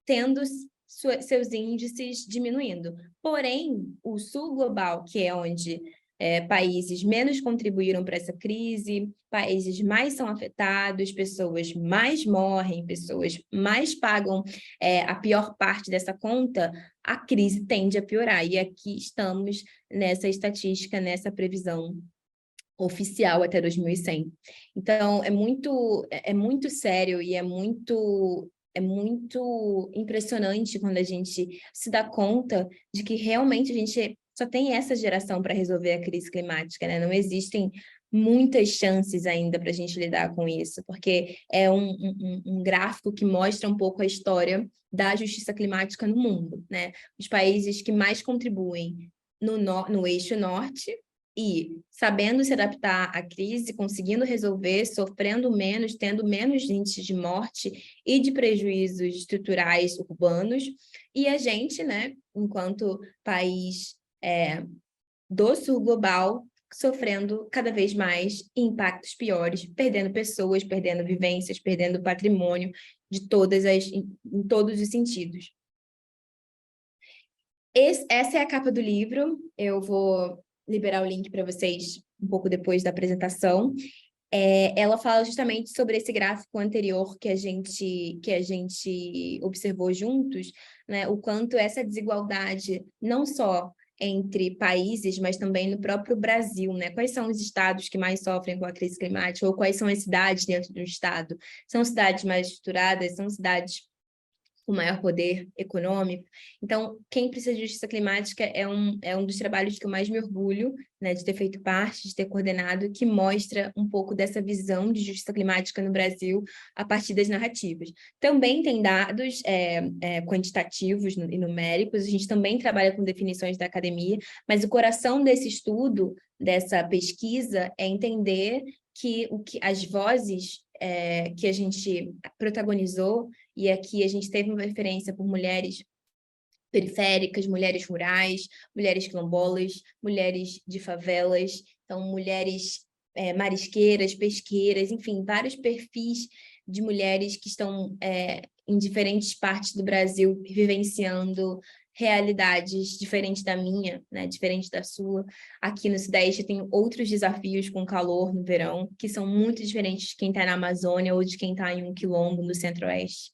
tendo seus índices diminuindo. Porém, o sul global, que é onde países menos contribuíram para essa crise, países mais são afetados, pessoas mais morrem, pessoas mais pagam a pior parte dessa conta, a crise tende a piorar. E aqui estamos nessa estatística, nessa previsão oficial até 2100. Então, é muito sério e é muito impressionante quando a gente se dá conta de que realmente a gente só tem essa geração para resolver a crise climática, né? Não existem muitas chances ainda para a gente lidar com isso, porque é um gráfico que mostra um pouco a história da justiça climática no mundo, né? Os países que mais contribuem no eixo norte e sabendo se adaptar à crise, conseguindo resolver, sofrendo menos, tendo menos índices de morte e de prejuízos estruturais urbanos, e a gente, né, enquanto país do sul global, sofrendo cada vez mais impactos piores, perdendo pessoas, perdendo vivências, perdendo patrimônio em todos os sentidos. Essa é a capa do livro, eu vou liberar o link para vocês um pouco depois da apresentação. Ela fala justamente sobre esse gráfico anterior que a gente observou juntos, né? O quanto essa desigualdade, não só entre países, mas também no próprio Brasil, né? Quais são os estados que mais sofrem com a crise climática, ou quais são as cidades dentro do estado? São cidades mais estruturadas, são cidades com maior poder econômico. Então, quem precisa de justiça climática é um dos trabalhos que eu mais me orgulho, né, de ter feito parte, de ter coordenado, que mostra um pouco dessa visão de justiça climática no Brasil a partir das narrativas. Também tem dados quantitativos e numéricos, a gente também trabalha com definições da academia, mas o coração desse estudo, dessa pesquisa, é entender que as vozes que a gente protagonizou, e aqui a gente teve uma referência por mulheres periféricas, mulheres rurais, mulheres quilombolas, mulheres de favelas, então mulheres marisqueiras, pesqueiras, enfim, vários perfis de mulheres que estão em diferentes partes do Brasil vivenciando realidades diferentes da minha, né, diferente da sua. Aqui no Sudeste tem outros desafios com calor no verão, que são muito diferentes de quem está na Amazônia ou de quem está em um quilombo no Centro-Oeste.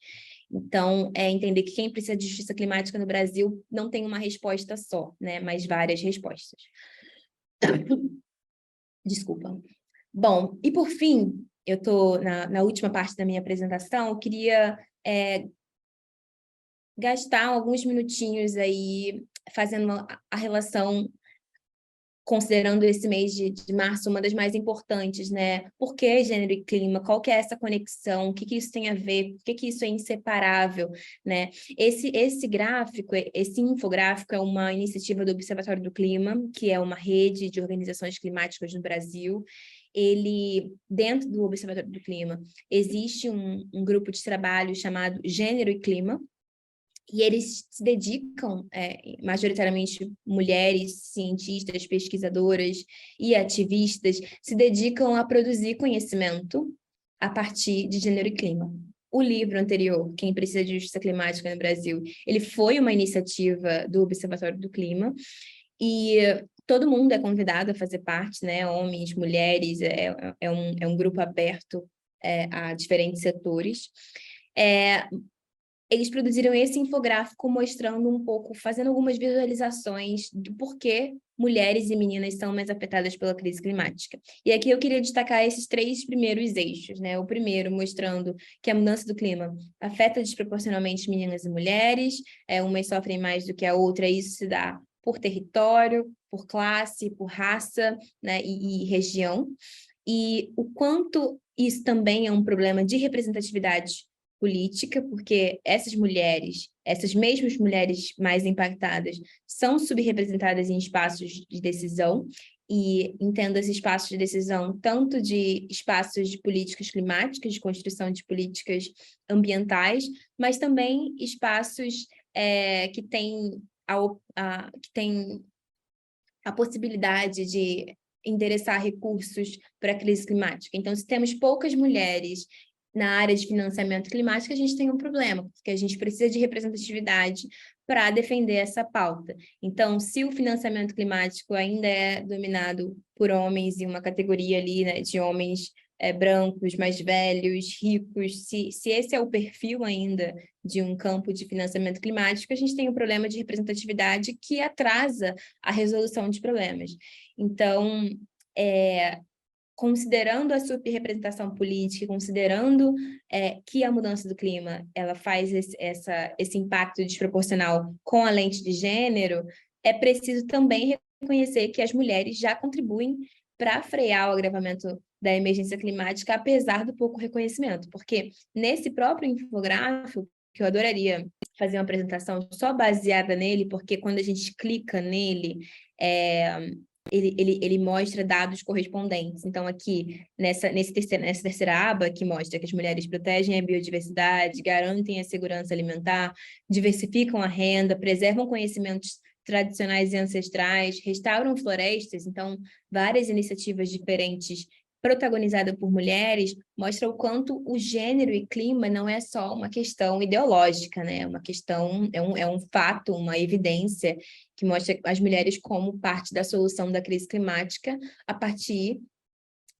Então, é entender que quem precisa de justiça climática no Brasil não tem uma resposta só, né, mas várias respostas. Desculpa. Bom, e por fim, eu estou na última parte da minha apresentação, eu queria gastar alguns minutinhos aí fazendo a relação, considerando esse mês de março, uma das mais importantes, né? Por que gênero e clima? Qual que é essa conexão? O que que isso tem a ver? Por que que isso é inseparável, né? Esse gráfico, esse infográfico é uma iniciativa do Observatório do Clima, que é uma rede de organizações climáticas no Brasil. Dentro do Observatório do Clima, existe um grupo de trabalho chamado Gênero e Clima, e eles se dedicam, majoritariamente mulheres, cientistas, pesquisadoras e ativistas, se dedicam a produzir conhecimento a partir de gênero e clima. O livro anterior, Quem Precisa de Justiça Climática no Brasil, ele foi uma iniciativa do Observatório do Clima, e todo mundo é convidado a fazer parte, né? Homens, mulheres, é um grupo aberto a diferentes setores. Eles produziram esse infográfico mostrando um pouco, fazendo algumas visualizações do porquê mulheres e meninas são mais afetadas pela crise climática. E aqui eu queria destacar esses 3 primeiros eixos, né? O primeiro mostrando que a mudança do clima afeta desproporcionalmente meninas e mulheres, umas sofrem mais do que a outra, e isso se dá por território, por classe, por raça, né? e região. E o quanto isso também é um problema de representatividade política, porque essas mesmas mulheres mais impactadas, são subrepresentadas em espaços de decisão, e entendo esses espaços de decisão tanto de espaços de políticas climáticas, de construção de políticas ambientais, mas também espaços que têm a possibilidade de endereçar recursos para a crise climática. Então, se temos poucas mulheres na área de financiamento climático, a gente tem um problema, porque a gente precisa de representatividade para defender essa pauta. Então, se o financiamento climático ainda é dominado por homens, e uma categoria ali, né, de homens brancos, mais velhos, ricos, se esse é o perfil ainda de um campo de financiamento climático, a gente tem um problema de representatividade que atrasa a resolução de problemas. Então, considerando a subrepresentação política, considerando que a mudança do clima ela faz esse impacto desproporcional com a lente de gênero, é preciso também reconhecer que as mulheres já contribuem para frear o agravamento da emergência climática, apesar do pouco reconhecimento, porque nesse próprio infográfico, que eu adoraria fazer uma apresentação só baseada nele, porque quando a gente clica nele, ele mostra dados correspondentes. Então, aqui, nessa terceira aba, que mostra que as mulheres protegem a biodiversidade, garantem a segurança alimentar, diversificam a renda, preservam conhecimentos tradicionais e ancestrais, restauram florestas. Então, várias iniciativas diferentes protagonizada por mulheres, mostra o quanto o gênero e clima não é só uma questão ideológica, né? É uma questão, é um fato, uma evidência que mostra as mulheres como parte da solução da crise climática a partir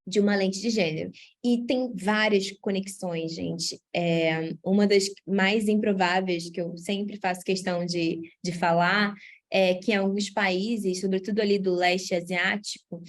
de uma lente de gênero. E tem várias conexões, gente. Uma das mais improváveis, que eu sempre faço questão de falar, é que em alguns países, sobretudo ali do leste asiático,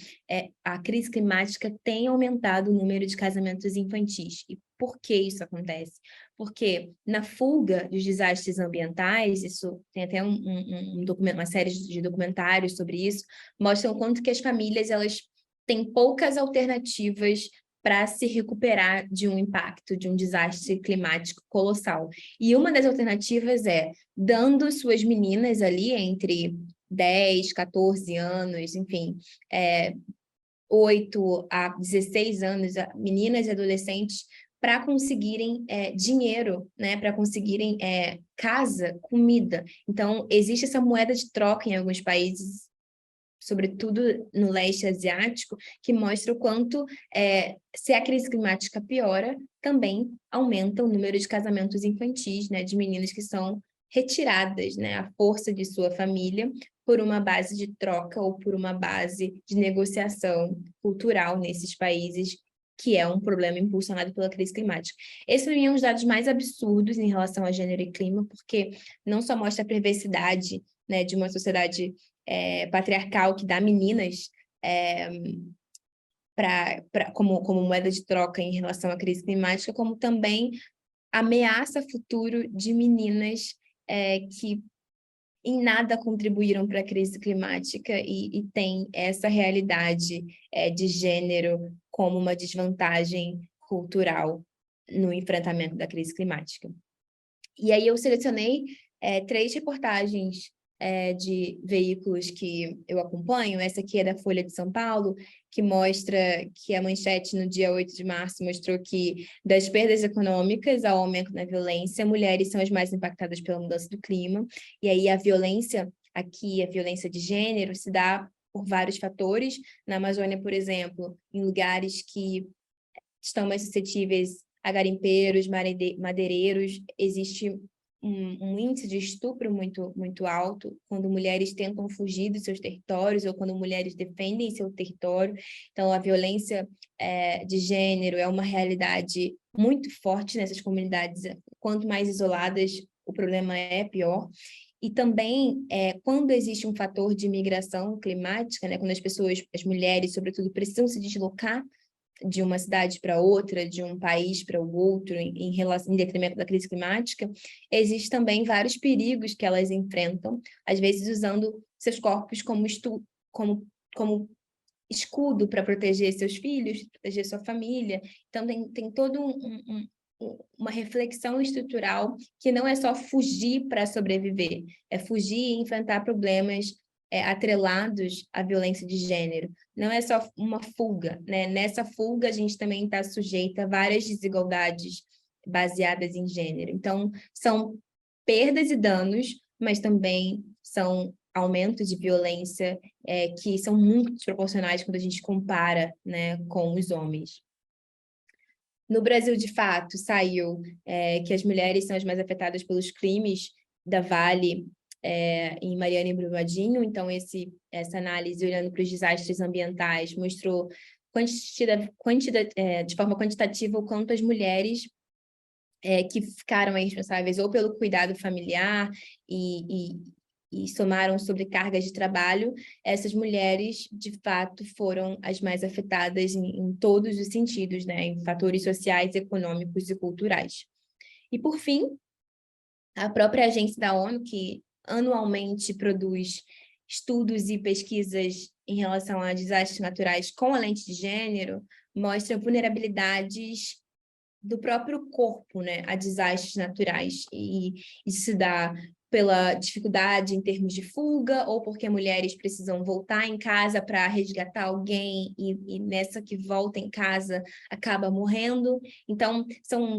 a crise climática tem aumentado o número de casamentos infantis. E por que isso acontece? Porque na fuga dos desastres ambientais, isso tem até uma série de documentários sobre isso, mostram o quanto que as famílias elas têm poucas alternativas para se recuperar de um impacto, de um desastre climático colossal. E uma das alternativas é dando suas meninas ali entre 10, 14 anos, enfim, 8 a 16 anos, meninas e adolescentes, para conseguirem dinheiro, né? Para conseguirem casa, comida. Então, existe essa moeda de troca em alguns países, sobretudo no leste asiático, que mostra o quanto, se a crise climática piora, também aumenta o número de casamentos infantis, né, de meninas que são retiradas, né, à força de sua família, por uma base de troca ou por uma base de negociação cultural nesses países que é um problema impulsionado pela crise climática. Esse, para mim, é um dos dados mais absurdos em relação a gênero e clima, porque não só mostra a perversidade, né, de uma sociedade patriarcal que dá meninas como moeda de troca em relação à crise climática, como também ameaça futuro de meninas que em nada contribuíram para a crise climática e tem essa realidade de gênero como uma desvantagem cultural no enfrentamento da crise climática. E aí eu selecionei 3 reportagens de veículos que eu acompanho. Essa aqui é da Folha de São Paulo, que mostra que a manchete no dia 8 de março mostrou que das perdas econômicas ao aumento na violência, mulheres são as mais impactadas pela mudança do clima. E aí a violência aqui, a violência de gênero, se dá por vários fatores. Na Amazônia, por exemplo, em lugares que estão mais suscetíveis a garimpeiros, madeireiros, existe um índice de estupro muito, muito alto, quando mulheres tentam fugir dos seus territórios ou quando mulheres defendem seu território. Então, a violência de gênero é uma realidade muito forte nessas comunidades. Quanto mais isoladas, o problema é pior. E também, quando existe um fator de migração climática, né, quando as mulheres, sobretudo, precisam se deslocar de uma cidade para outra, de um país para o outro, em detrimento da crise climática, existem também vários perigos que elas enfrentam, às vezes usando seus corpos como escudo para proteger seus filhos, proteger sua família. Então, tem todo uma reflexão estrutural que não é só fugir para sobreviver, é fugir e enfrentar problemas atrelados à violência de gênero. Não é só uma fuga, né? Nessa fuga, a gente também está sujeita a várias desigualdades baseadas em gênero. Então, são perdas e danos, mas também são aumentos de violência que são muito desproporcionais quando a gente compara, né, com os homens. No Brasil, de fato, saiu que as mulheres são as mais afetadas pelos crimes da Vale em Mariana e Brumadinho. Então, essa análise, olhando para os desastres ambientais, mostrou de forma quantitativa o quanto as mulheres que ficaram aí responsáveis ou pelo cuidado familiar e somaram sobrecargas de trabalho, essas mulheres, de fato, foram as mais afetadas em todos os sentidos, né? Em fatores sociais, econômicos e culturais. E, por fim, a própria agência da ONU, que anualmente produz estudos e pesquisas em relação a desastres naturais com a lente de gênero, mostra vulnerabilidades do próprio corpo, né, a desastres naturais. E isso se dá pela dificuldade em termos de fuga, ou porque mulheres precisam voltar em casa para resgatar alguém, e nessa que volta em casa acaba morrendo. Então,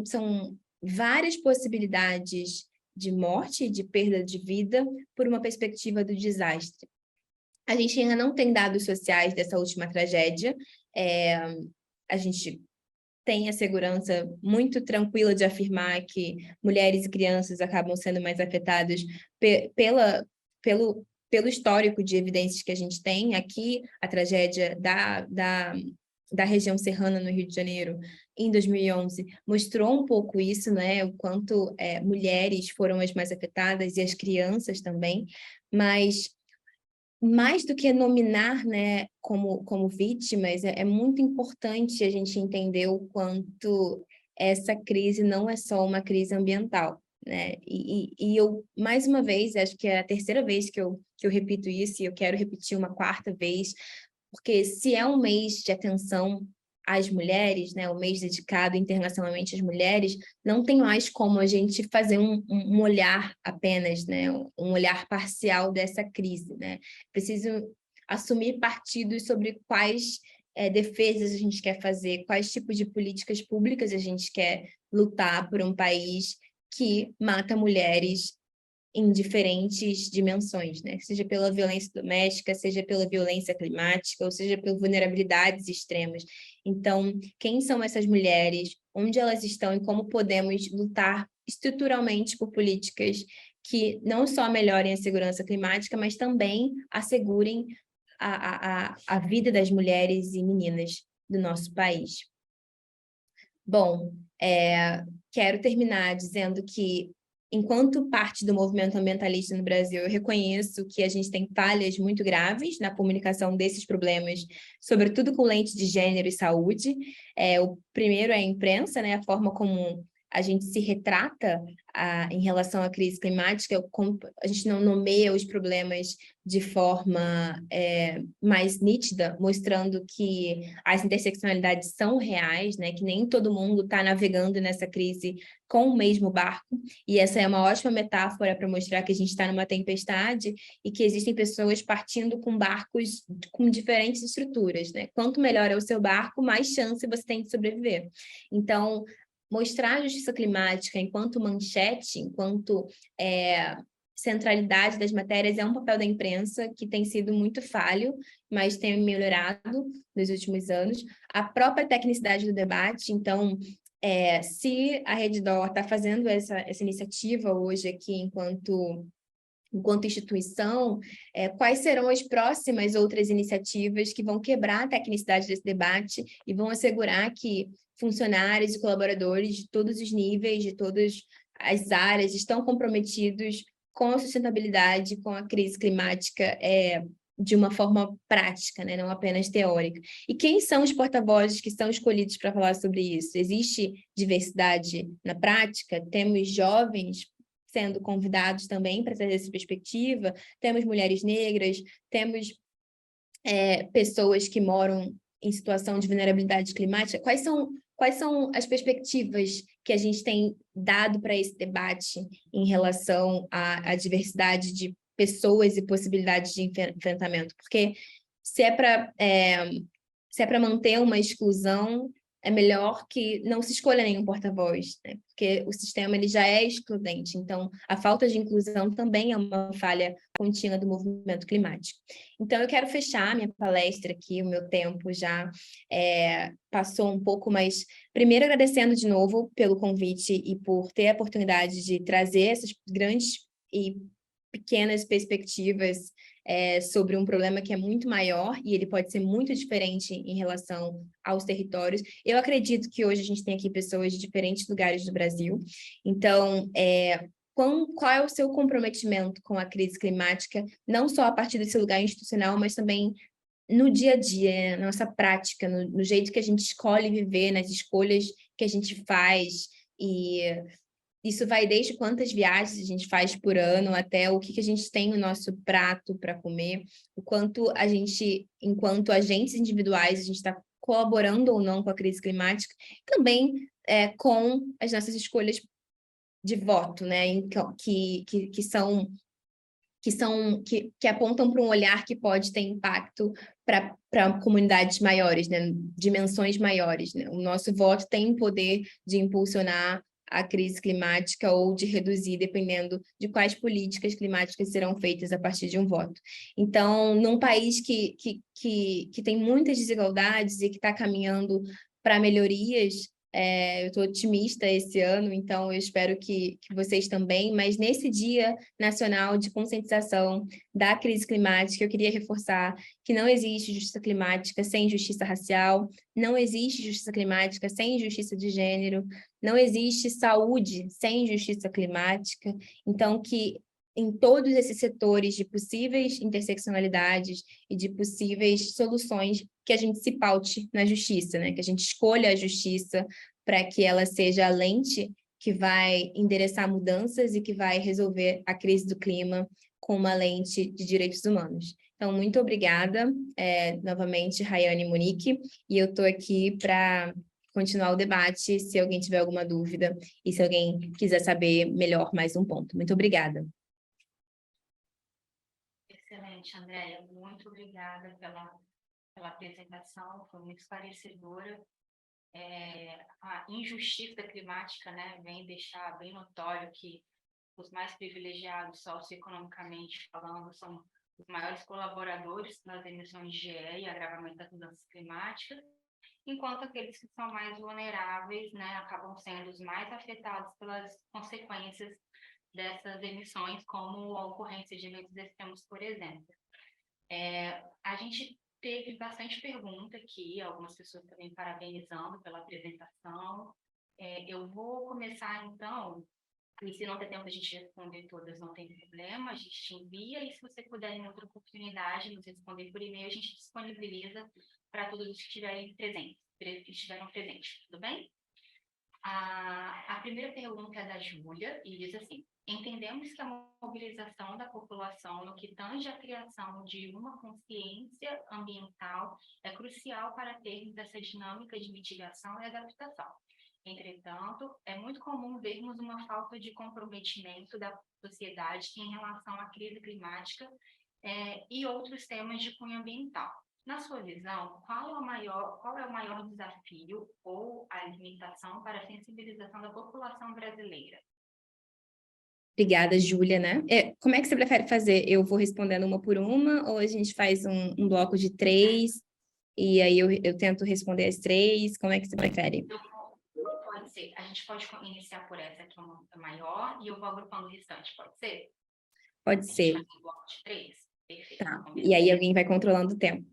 são várias possibilidades de morte e de perda de vida por uma perspectiva do desastre. A gente ainda não tem dados sociais dessa última tragédia. A gente tem a segurança muito tranquila de afirmar que mulheres e crianças acabam sendo mais afetadas pelo histórico de evidências que a gente tem. Aqui, a tragédia da região serrana no Rio de Janeiro, em 2011, mostrou um pouco isso, né? O quanto mulheres foram as mais afetadas e as crianças também, mas mais do que nominar, né, como vítimas, é muito importante a gente entender o quanto essa crise não é só uma crise ambiental, né? E eu, mais uma vez, acho que é a terceira vez que eu repito isso, e eu quero repetir uma quarta vez, porque se é um mês de atenção às mulheres, né, o mês dedicado internacionalmente às mulheres, não tem mais como a gente fazer um olhar apenas, né, um olhar parcial dessa crise, né? Preciso assumir partidos sobre quais defesas a gente quer fazer, quais tipos de políticas públicas a gente quer lutar por um país que mata mulheres em diferentes dimensões, né? Seja pela violência doméstica, seja pela violência climática, ou seja por vulnerabilidades extremas. Então, quem são essas mulheres? Onde elas estão e como podemos lutar estruturalmente por políticas que não só melhorem a segurança climática, mas também assegurem a vida das mulheres e meninas do nosso país. Bom, quero terminar dizendo que, enquanto parte do movimento ambientalista no Brasil, eu reconheço que a gente tem falhas muito graves na comunicação desses problemas, sobretudo com lente de gênero e saúde. O primeiro é a imprensa, né, a forma como a gente se retrata em relação à crise climática, como a gente não nomeia os problemas de forma mais nítida, mostrando que as interseccionalidades são reais, né? Que nem todo mundo está navegando nessa crise com o mesmo barco, e essa é uma ótima metáfora para mostrar que a gente está numa tempestade e que existem pessoas partindo com barcos com diferentes estruturas, né? Quanto melhor é o seu barco, mais chance você tem de sobreviver. Então, mostrar a justiça climática enquanto manchete, enquanto centralidade das matérias é um papel da imprensa que tem sido muito falho, mas tem melhorado nos últimos anos. A própria tecnicidade do debate, então, se a Reddor está fazendo essa iniciativa hoje aqui enquanto instituição, quais serão as próximas outras iniciativas que vão quebrar a tecnicidade desse debate e vão assegurar que funcionários e colaboradores de todos os níveis, de todas as áreas, estão comprometidos com a sustentabilidade, com a crise climática, de uma forma prática, né? Não apenas teórica. E quem são os porta-vozes que são escolhidos para falar sobre isso? Existe diversidade na prática? Temos jovens sendo convidados também para trazer essa perspectiva, temos mulheres negras, temos pessoas que moram em situação de vulnerabilidade climática. Quais são as perspectivas que a gente tem dado para esse debate em relação à diversidade de pessoas e possibilidades de enfrentamento? Porque se é para manter uma exclusão, é melhor que não se escolha nenhum porta-voz, né? Porque o sistema ele já é excludente. Então, a falta de inclusão também é uma falha contínua do movimento climático. Então, eu quero fechar minha palestra aqui, o meu tempo já passou um pouco, mas primeiro agradecendo de novo pelo convite e por ter a oportunidade de trazer essas grandes e pequenas perspectivas sobre um problema que é muito maior e ele pode ser muito diferente em relação aos territórios. Eu acredito que hoje a gente tem aqui pessoas de diferentes lugares do Brasil, então, qual é o seu comprometimento com a crise climática, não só a partir desse lugar institucional, mas também no dia a dia, na nossa prática, no jeito que a gente escolhe viver, nas escolhas que a gente faz, e isso vai desde quantas viagens a gente faz por ano até o que a gente tem no nosso prato para comer, o quanto a gente, enquanto agentes individuais, a gente está colaborando ou não com a crise climática, também com as nossas escolhas de voto, né, que apontam para um olhar que pode ter impacto para comunidades maiores, né, dimensões maiores, né? O nosso voto tem poder de impulsionar a crise climática ou de reduzir, dependendo de quais políticas climáticas serão feitas a partir de um voto. Então, num país que tem muitas desigualdades e que está caminhando para melhorias, eu estou otimista esse ano, então eu espero que vocês também, mas nesse Dia Nacional de Conscientização da Crise Climática, eu queria reforçar que não existe justiça climática sem justiça racial, não existe justiça climática sem justiça de gênero, não existe saúde sem justiça climática, então que em todos esses setores de possíveis interseccionalidades e de possíveis soluções que a gente se paute na justiça, né? Que a gente escolha a justiça para que ela seja a lente que vai endereçar mudanças e que vai resolver a crise do clima com uma lente de direitos humanos. Então, muito obrigada, novamente, Rayane e Monique, e eu estou aqui para continuar o debate, se alguém tiver alguma dúvida e se alguém quiser saber melhor mais um ponto. Muito obrigada. Excelente, Andréia. Muito obrigada pela apresentação, foi muito esclarecedora. A injustiça climática, né, vem deixar bem notório que os mais privilegiados, socioeconomicamente falando, são os maiores colaboradores nas emissões de GE e agravamento das mudanças climáticas, enquanto aqueles que são mais vulneráveis, né, acabam sendo os mais afetados pelas consequências dessas emissões, como a ocorrência de eventos extremos, por exemplo. A gente Teve bastante pergunta aqui, algumas pessoas também parabenizando pela apresentação. Eu vou começar, então, e se não der tempo a gente responder todas, não tem problema, a gente te envia, e se você puder, em outra oportunidade, nos responder por e-mail, a gente disponibiliza para todos os que estiveram presentes, tudo bem? A primeira pergunta é da Júlia, e diz assim: entendemos que a mobilização da população no que tange à criação de uma consciência ambiental é crucial para termos essa dinâmica de mitigação e adaptação. Entretanto, é muito comum vermos uma falta de comprometimento da sociedade em relação à crise climática e outros temas de cunho ambiental. Na sua visão, qual é o maior desafio ou a limitação para a sensibilização da população brasileira? Obrigada, Júlia, né? Como é que você prefere fazer? Eu vou respondendo uma por uma, ou a gente faz um bloco de 3, e aí eu tento responder as 3? Como é que você prefere? Pode ser. A gente pode iniciar por essa que é maior, e eu vou agrupando o restante, pode ser? Pode A gente ser. faz um bloco de 3? Perfeito. Tá. E aí alguém vai controlando o tempo.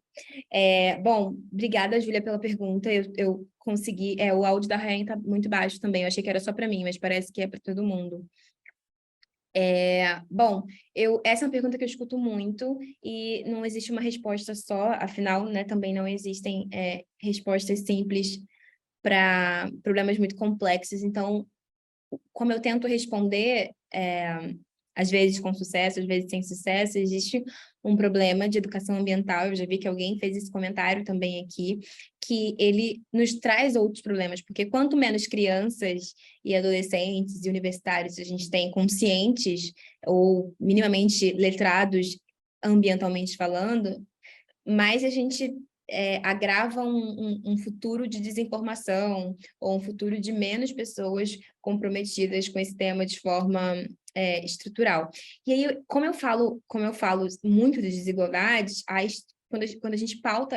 Bom, obrigada, Júlia, pela pergunta. Eu consegui. O áudio da Rainha tá muito baixo também. Eu achei que era só para mim, mas parece que é para todo mundo. Bom, essa é uma pergunta que eu escuto muito e não existe uma resposta só, afinal, né, também não existem respostas simples para problemas muito complexos. Então, como eu tento responder, às vezes com sucesso, às vezes sem sucesso, existe um problema de educação ambiental. Eu já vi que alguém fez esse comentário também aqui, que ele nos traz outros problemas, porque quanto menos crianças e adolescentes e universitários a gente tem conscientes ou minimamente letrados ambientalmente falando, mais a gente agrava um futuro de desinformação ou um futuro de menos pessoas comprometidas com esse tema de forma estrutural. E aí, como eu falo muito de desigualdades, quando a gente pauta,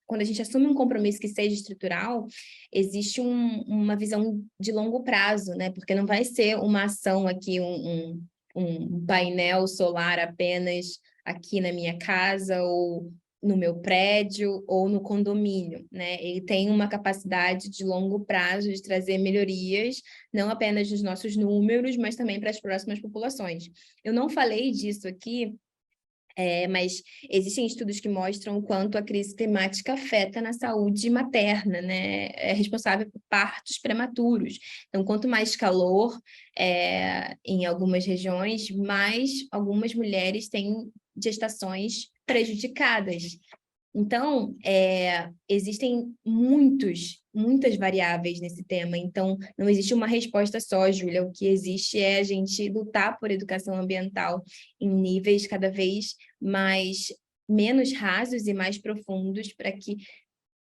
quando a gente assume um compromisso que seja estrutural, existe uma visão de longo prazo, né? Porque não vai ser uma ação aqui, um painel solar apenas aqui na minha casa ou no meu prédio ou no condomínio, né? Ele tem uma capacidade de longo prazo de trazer melhorias, não apenas nos nossos números, mas também para as próximas populações. Eu não falei disso aqui, mas existem estudos que mostram o quanto a crise climática afeta na saúde materna, né? É responsável por partos prematuros. Então, quanto mais calor em algumas regiões, mais algumas mulheres têm gestações prejudicadas. Então, existem muitas variáveis nesse tema. Então, não existe uma resposta só, Júlia. O que existe é a gente lutar por educação ambiental em níveis cada vez menos rasos e mais profundos para que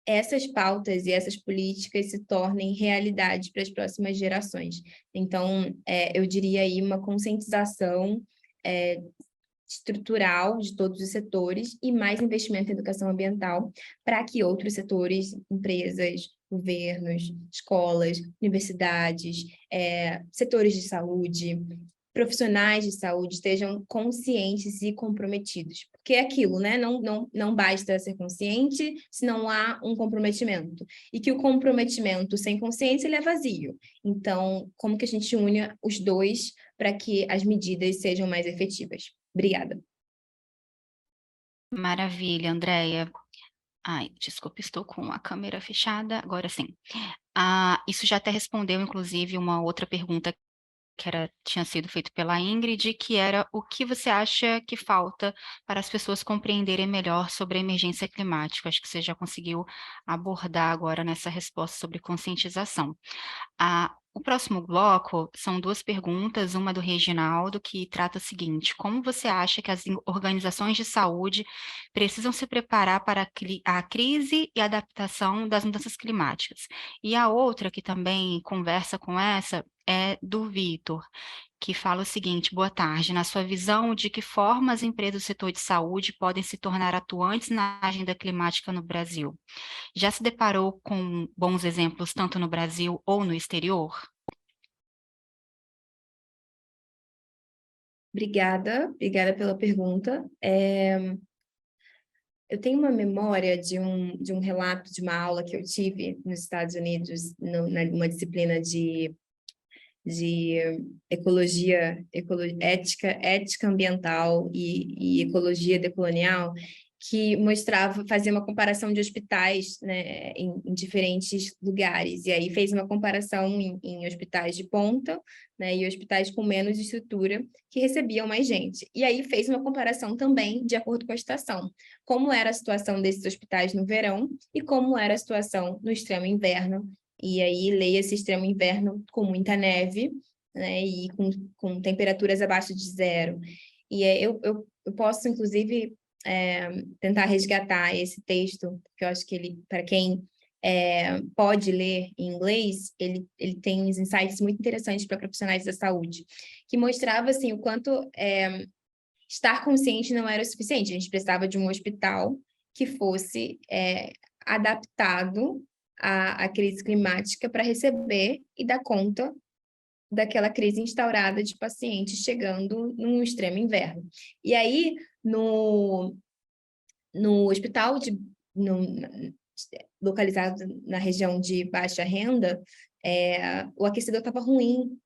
essas pautas e essas políticas se tornem realidade para as próximas gerações. Então, eu diria aí uma conscientização estrutural de todos os setores e mais investimento em educação ambiental para que outros setores, empresas, governos, escolas, universidades, setores de saúde, profissionais de saúde estejam conscientes e comprometidos. Porque é aquilo, né? Não basta ser consciente se não há um comprometimento. E que o comprometimento sem consciência ele é vazio. Então, como que a gente une os dois para que as medidas sejam mais efetivas? Obrigada. Maravilha, Andréia. Ai, desculpa, estou com a câmera fechada. Agora sim. Isso já até respondeu, inclusive, uma outra pergunta que tinha sido feita pela Ingrid, que era o que você acha que falta para as pessoas compreenderem melhor sobre a emergência climática? Acho que você já conseguiu abordar agora nessa resposta sobre conscientização. O próximo bloco são duas perguntas, uma do Reginaldo, que trata o seguinte: como você acha que as organizações de saúde precisam se preparar para a crise e adaptação das mudanças climáticas? E a outra, que também conversa com essa, é do Vitor, que fala o seguinte: boa tarde. Na sua visão, de que forma as empresas do setor de saúde podem se tornar atuantes na agenda climática no Brasil? Já se deparou com bons exemplos tanto no Brasil ou no exterior? Obrigada pela pergunta. Eu tenho uma memória de um relato de uma aula que eu tive nos Estados Unidos, numa disciplina de ecologia, ética ambiental e ecologia decolonial, que mostrava, fazia uma comparação de hospitais, né, em diferentes lugares, e aí fez uma comparação em hospitais de ponta, né, e hospitais com menos estrutura, que recebiam mais gente. E aí fez uma comparação também de acordo com a estação, como era a situação desses hospitais no verão e como era a situação no extremo inverno, e aí leia esse extremo inverno com muita neve, né, e com temperaturas abaixo de zero. E eu posso, inclusive, tentar resgatar esse texto, porque eu acho que ele, para quem pode ler em inglês, ele tem uns insights muito interessantes para profissionais da saúde, que mostrava assim, o quanto estar consciente não era o suficiente, a gente precisava de um hospital que fosse adaptado à crise climática para receber e dar conta daquela crise instaurada de pacientes chegando num extremo inverno. E aí, no hospital localizado na região de baixa renda, o aquecedor estava ruim.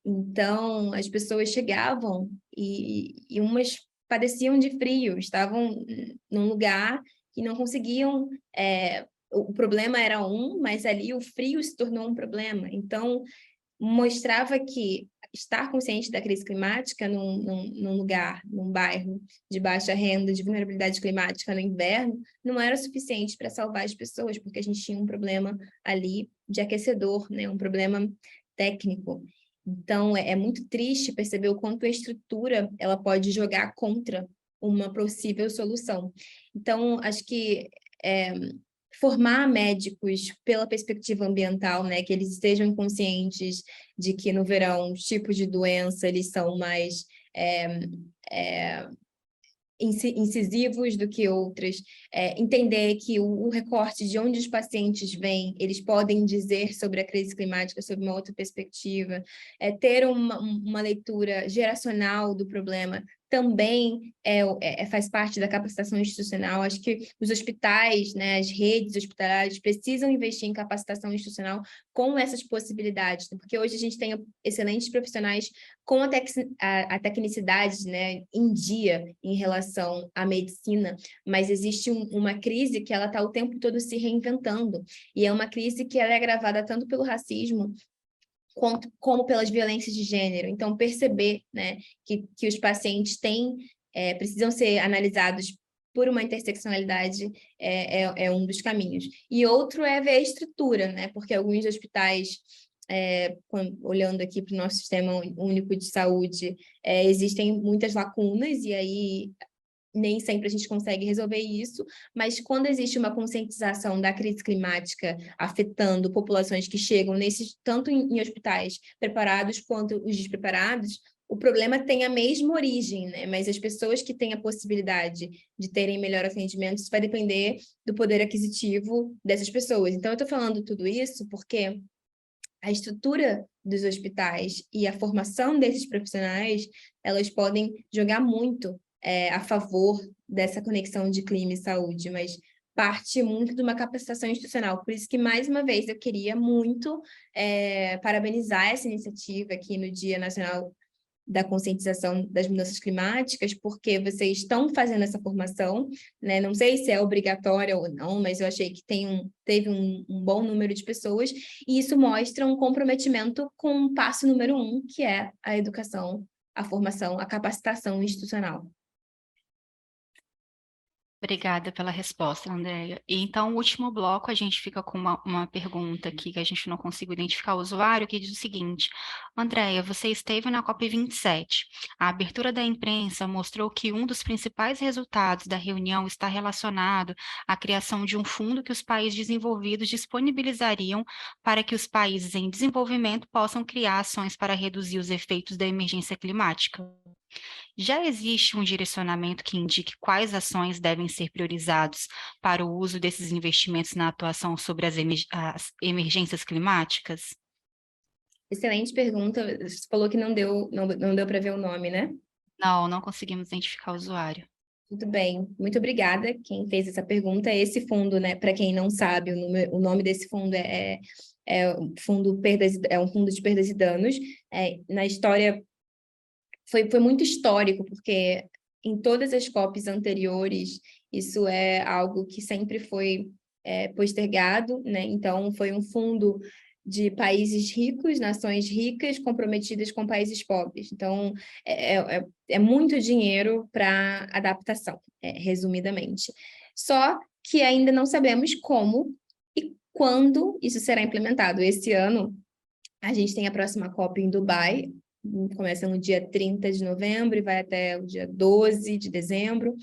Então, as pessoas chegavam e umas padeciam de frio, estavam num lugar que não conseguiam. O problema era mas ali o frio se tornou um problema. Então, mostrava que estar consciente da crise climática num lugar, num bairro de baixa renda, de vulnerabilidade climática no inverno, não era suficiente para salvar as pessoas, porque a gente tinha um problema ali de aquecedor, né? Um problema técnico. Então, é muito triste perceber o quanto a estrutura ela pode jogar contra uma possível solução. Então, acho que formar médicos pela perspectiva ambiental, né, que eles estejam conscientes de que no verão os tipos de doença eles são mais incisivos do que outras, entender que o recorte de onde os pacientes vêm, eles podem dizer sobre a crise climática sob uma outra perspectiva, ter uma leitura geracional do problema também faz parte da capacitação institucional. Acho que os hospitais, né, as redes hospitalares precisam investir em capacitação institucional com essas possibilidades, porque hoje a gente tem excelentes profissionais com a tecnicidade, né, em dia em relação à medicina, mas existe uma crise que ela está o tempo todo se reinventando, e é uma crise que ela é agravada tanto pelo racismo como pelas violências de gênero. Então, perceber, né, que os pacientes precisam ser analisados por uma interseccionalidade é um dos caminhos. E outro é ver a estrutura, né, porque alguns hospitais, olhando aqui para o nosso sistema único de saúde, existem muitas lacunas, e aí nem sempre a gente consegue resolver isso, mas quando existe uma conscientização da crise climática afetando populações que chegam tanto em hospitais preparados quanto os despreparados, o problema tem a mesma origem, né? Mas as pessoas que têm a possibilidade de terem melhor atendimento, isso vai depender do poder aquisitivo dessas pessoas. Então, eu estou falando tudo isso porque a estrutura dos hospitais e a formação desses profissionais, elas podem jogar muito a favor dessa conexão de clima e saúde, mas parte muito de uma capacitação institucional. Por isso que, mais uma vez, eu queria muito parabenizar essa iniciativa aqui no Dia Nacional da Conscientização das Mudanças Climáticas, porque vocês estão fazendo essa formação, né? Não sei se é obrigatória ou não, mas eu achei que teve um bom número de pessoas, e isso mostra um comprometimento com o passo número 1, que é a educação, a formação, a capacitação institucional. Obrigada pela resposta, Andréia. E então, o último bloco, a gente fica com uma pergunta aqui que a gente não conseguiu identificar o usuário, que diz o seguinte: Andréia, você esteve na COP27. A abertura da imprensa mostrou que um dos principais resultados da reunião está relacionado à criação de um fundo que os países desenvolvidos disponibilizariam para que os países em desenvolvimento possam criar ações para reduzir os efeitos da emergência climática. Já existe um direcionamento que indique quais ações devem ser priorizados para o uso desses investimentos na atuação sobre as emergências climáticas? Excelente pergunta. Você falou que não deu para ver o nome, né? Não, não conseguimos identificar o usuário. Tudo bem, muito obrigada. Quem fez essa pergunta, esse fundo, né? Para quem não sabe, o nome desse fundo é um fundo de perdas e danos. Na história foi muito histórico, porque em todas as COPs anteriores, isso é algo que sempre foi postergado, né? Então, foi um fundo de países ricos, nações ricas, comprometidas com países pobres. Então, é muito dinheiro para adaptação, resumidamente. Só que ainda não sabemos como e quando isso será implementado. Esse ano, a gente tem a próxima COP em Dubai, começa no dia 30 de novembro e vai até o dia 12 de dezembro.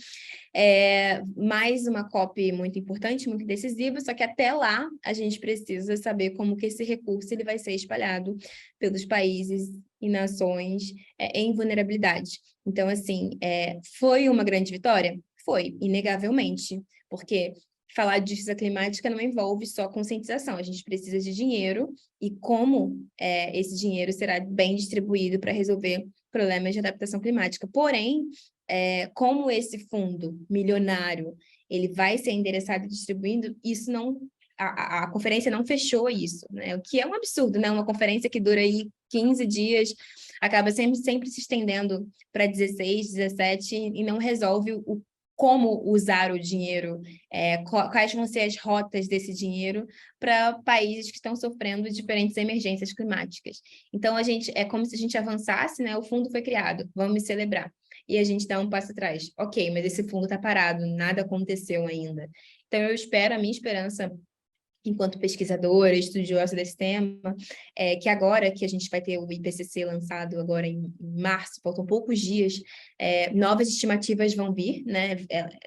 Mais uma COP muito importante, muito decisiva, só que até lá a gente precisa saber como que esse recurso ele vai ser espalhado pelos países e nações em vulnerabilidade. Então, assim, foi uma grande vitória? Foi, inegavelmente, porque falar de justiça climática não envolve só conscientização, a gente precisa de dinheiro e como esse dinheiro será bem distribuído para resolver problemas de adaptação climática. Porém, como esse fundo milionário ele vai ser endereçado e distribuindo, isso não a conferência não fechou isso, né? O que é um absurdo, né? Uma conferência que dura aí 15 dias acaba sempre se estendendo para 16, 17 e não resolve como usar o dinheiro, quais vão ser as rotas desse dinheiro para países que estão sofrendo diferentes emergências climáticas. Então, é como se a gente avançasse, né? O fundo foi criado, vamos celebrar. E a gente dá um passo atrás. Ok, mas esse fundo está parado, nada aconteceu ainda. Então, a minha esperança enquanto pesquisadora, estudiosa desse tema, que agora que a gente vai ter o IPCC lançado agora em março, faltam poucos dias, novas estimativas vão vir, né,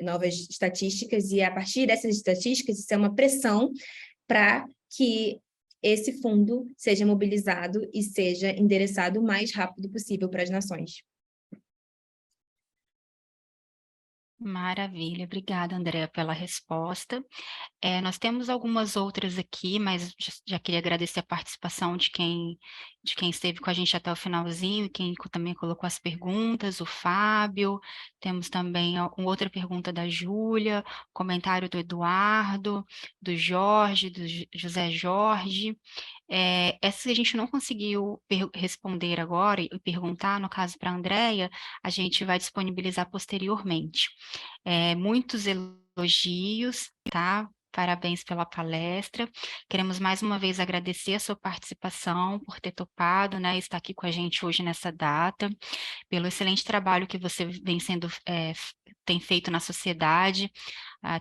novas estatísticas, e a partir dessas estatísticas, isso é uma pressão para que esse fundo seja mobilizado e seja endereçado o mais rápido possível para as nações. Maravilha, obrigada, Andréa, pela resposta. Nós temos algumas outras aqui, mas já queria agradecer a participação de quem esteve com a gente até o finalzinho, e quem também colocou as perguntas, o Fábio, temos também uma outra pergunta da Júlia, comentário do Eduardo, do Jorge, do José Jorge. Essa a gente não conseguiu responder agora e perguntar, no caso para a Andréia, a gente vai disponibilizar posteriormente. Muitos elogios, tá? Parabéns pela palestra. Queremos mais uma vez agradecer a sua participação, por ter topado, né, estar aqui com a gente hoje nessa data, pelo excelente trabalho que você tem feito na sociedade.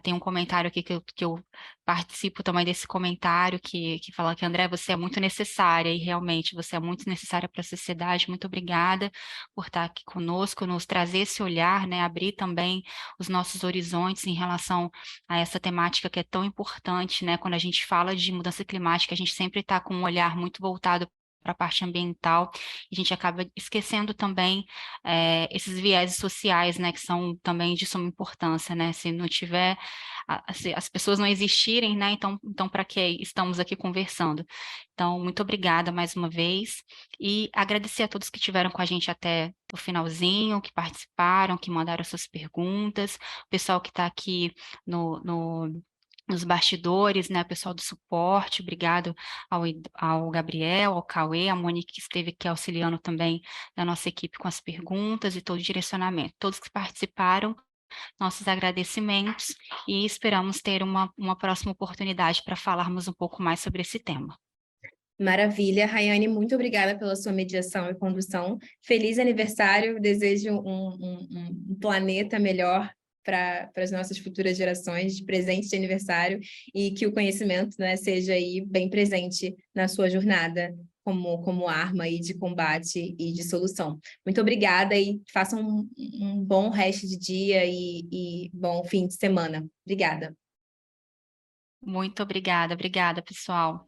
Tem um comentário aqui que eu participo também desse comentário que fala que, André, você é muito necessária, e realmente você é muito necessária para a sociedade. Muito obrigada por estar aqui conosco, nos trazer esse olhar, né, abrir também os nossos horizontes em relação a essa temática que é tão importante, né? Quando a gente fala de mudança climática, a gente sempre está com um olhar muito voltado para a parte ambiental, e a gente acaba esquecendo também esses viéses sociais, né, que são também de suma importância, né? Se não tiver, se as pessoas não existirem, né, então para que estamos aqui conversando? Então, muito obrigada mais uma vez, e agradecer a todos que estiveram com a gente até o finalzinho, que participaram, que mandaram suas perguntas, o pessoal que está aqui nos bastidores, né, o pessoal do suporte, obrigado ao Gabriel, ao Cauê, a Monique, que esteve aqui auxiliando também da nossa equipe com as perguntas e todo o direcionamento. Todos que participaram, nossos agradecimentos, e esperamos ter uma próxima oportunidade para falarmos um pouco mais sobre esse tema. Maravilha. Rayane, muito obrigada pela sua mediação e condução. Feliz aniversário, desejo um planeta melhor para as nossas futuras gerações, de presente de aniversário, e que o conhecimento, né, seja aí bem presente na sua jornada como arma aí de combate e de solução. Muito obrigada e façam um bom resto de dia e bom fim de semana. Obrigada. Muito obrigada, pessoal.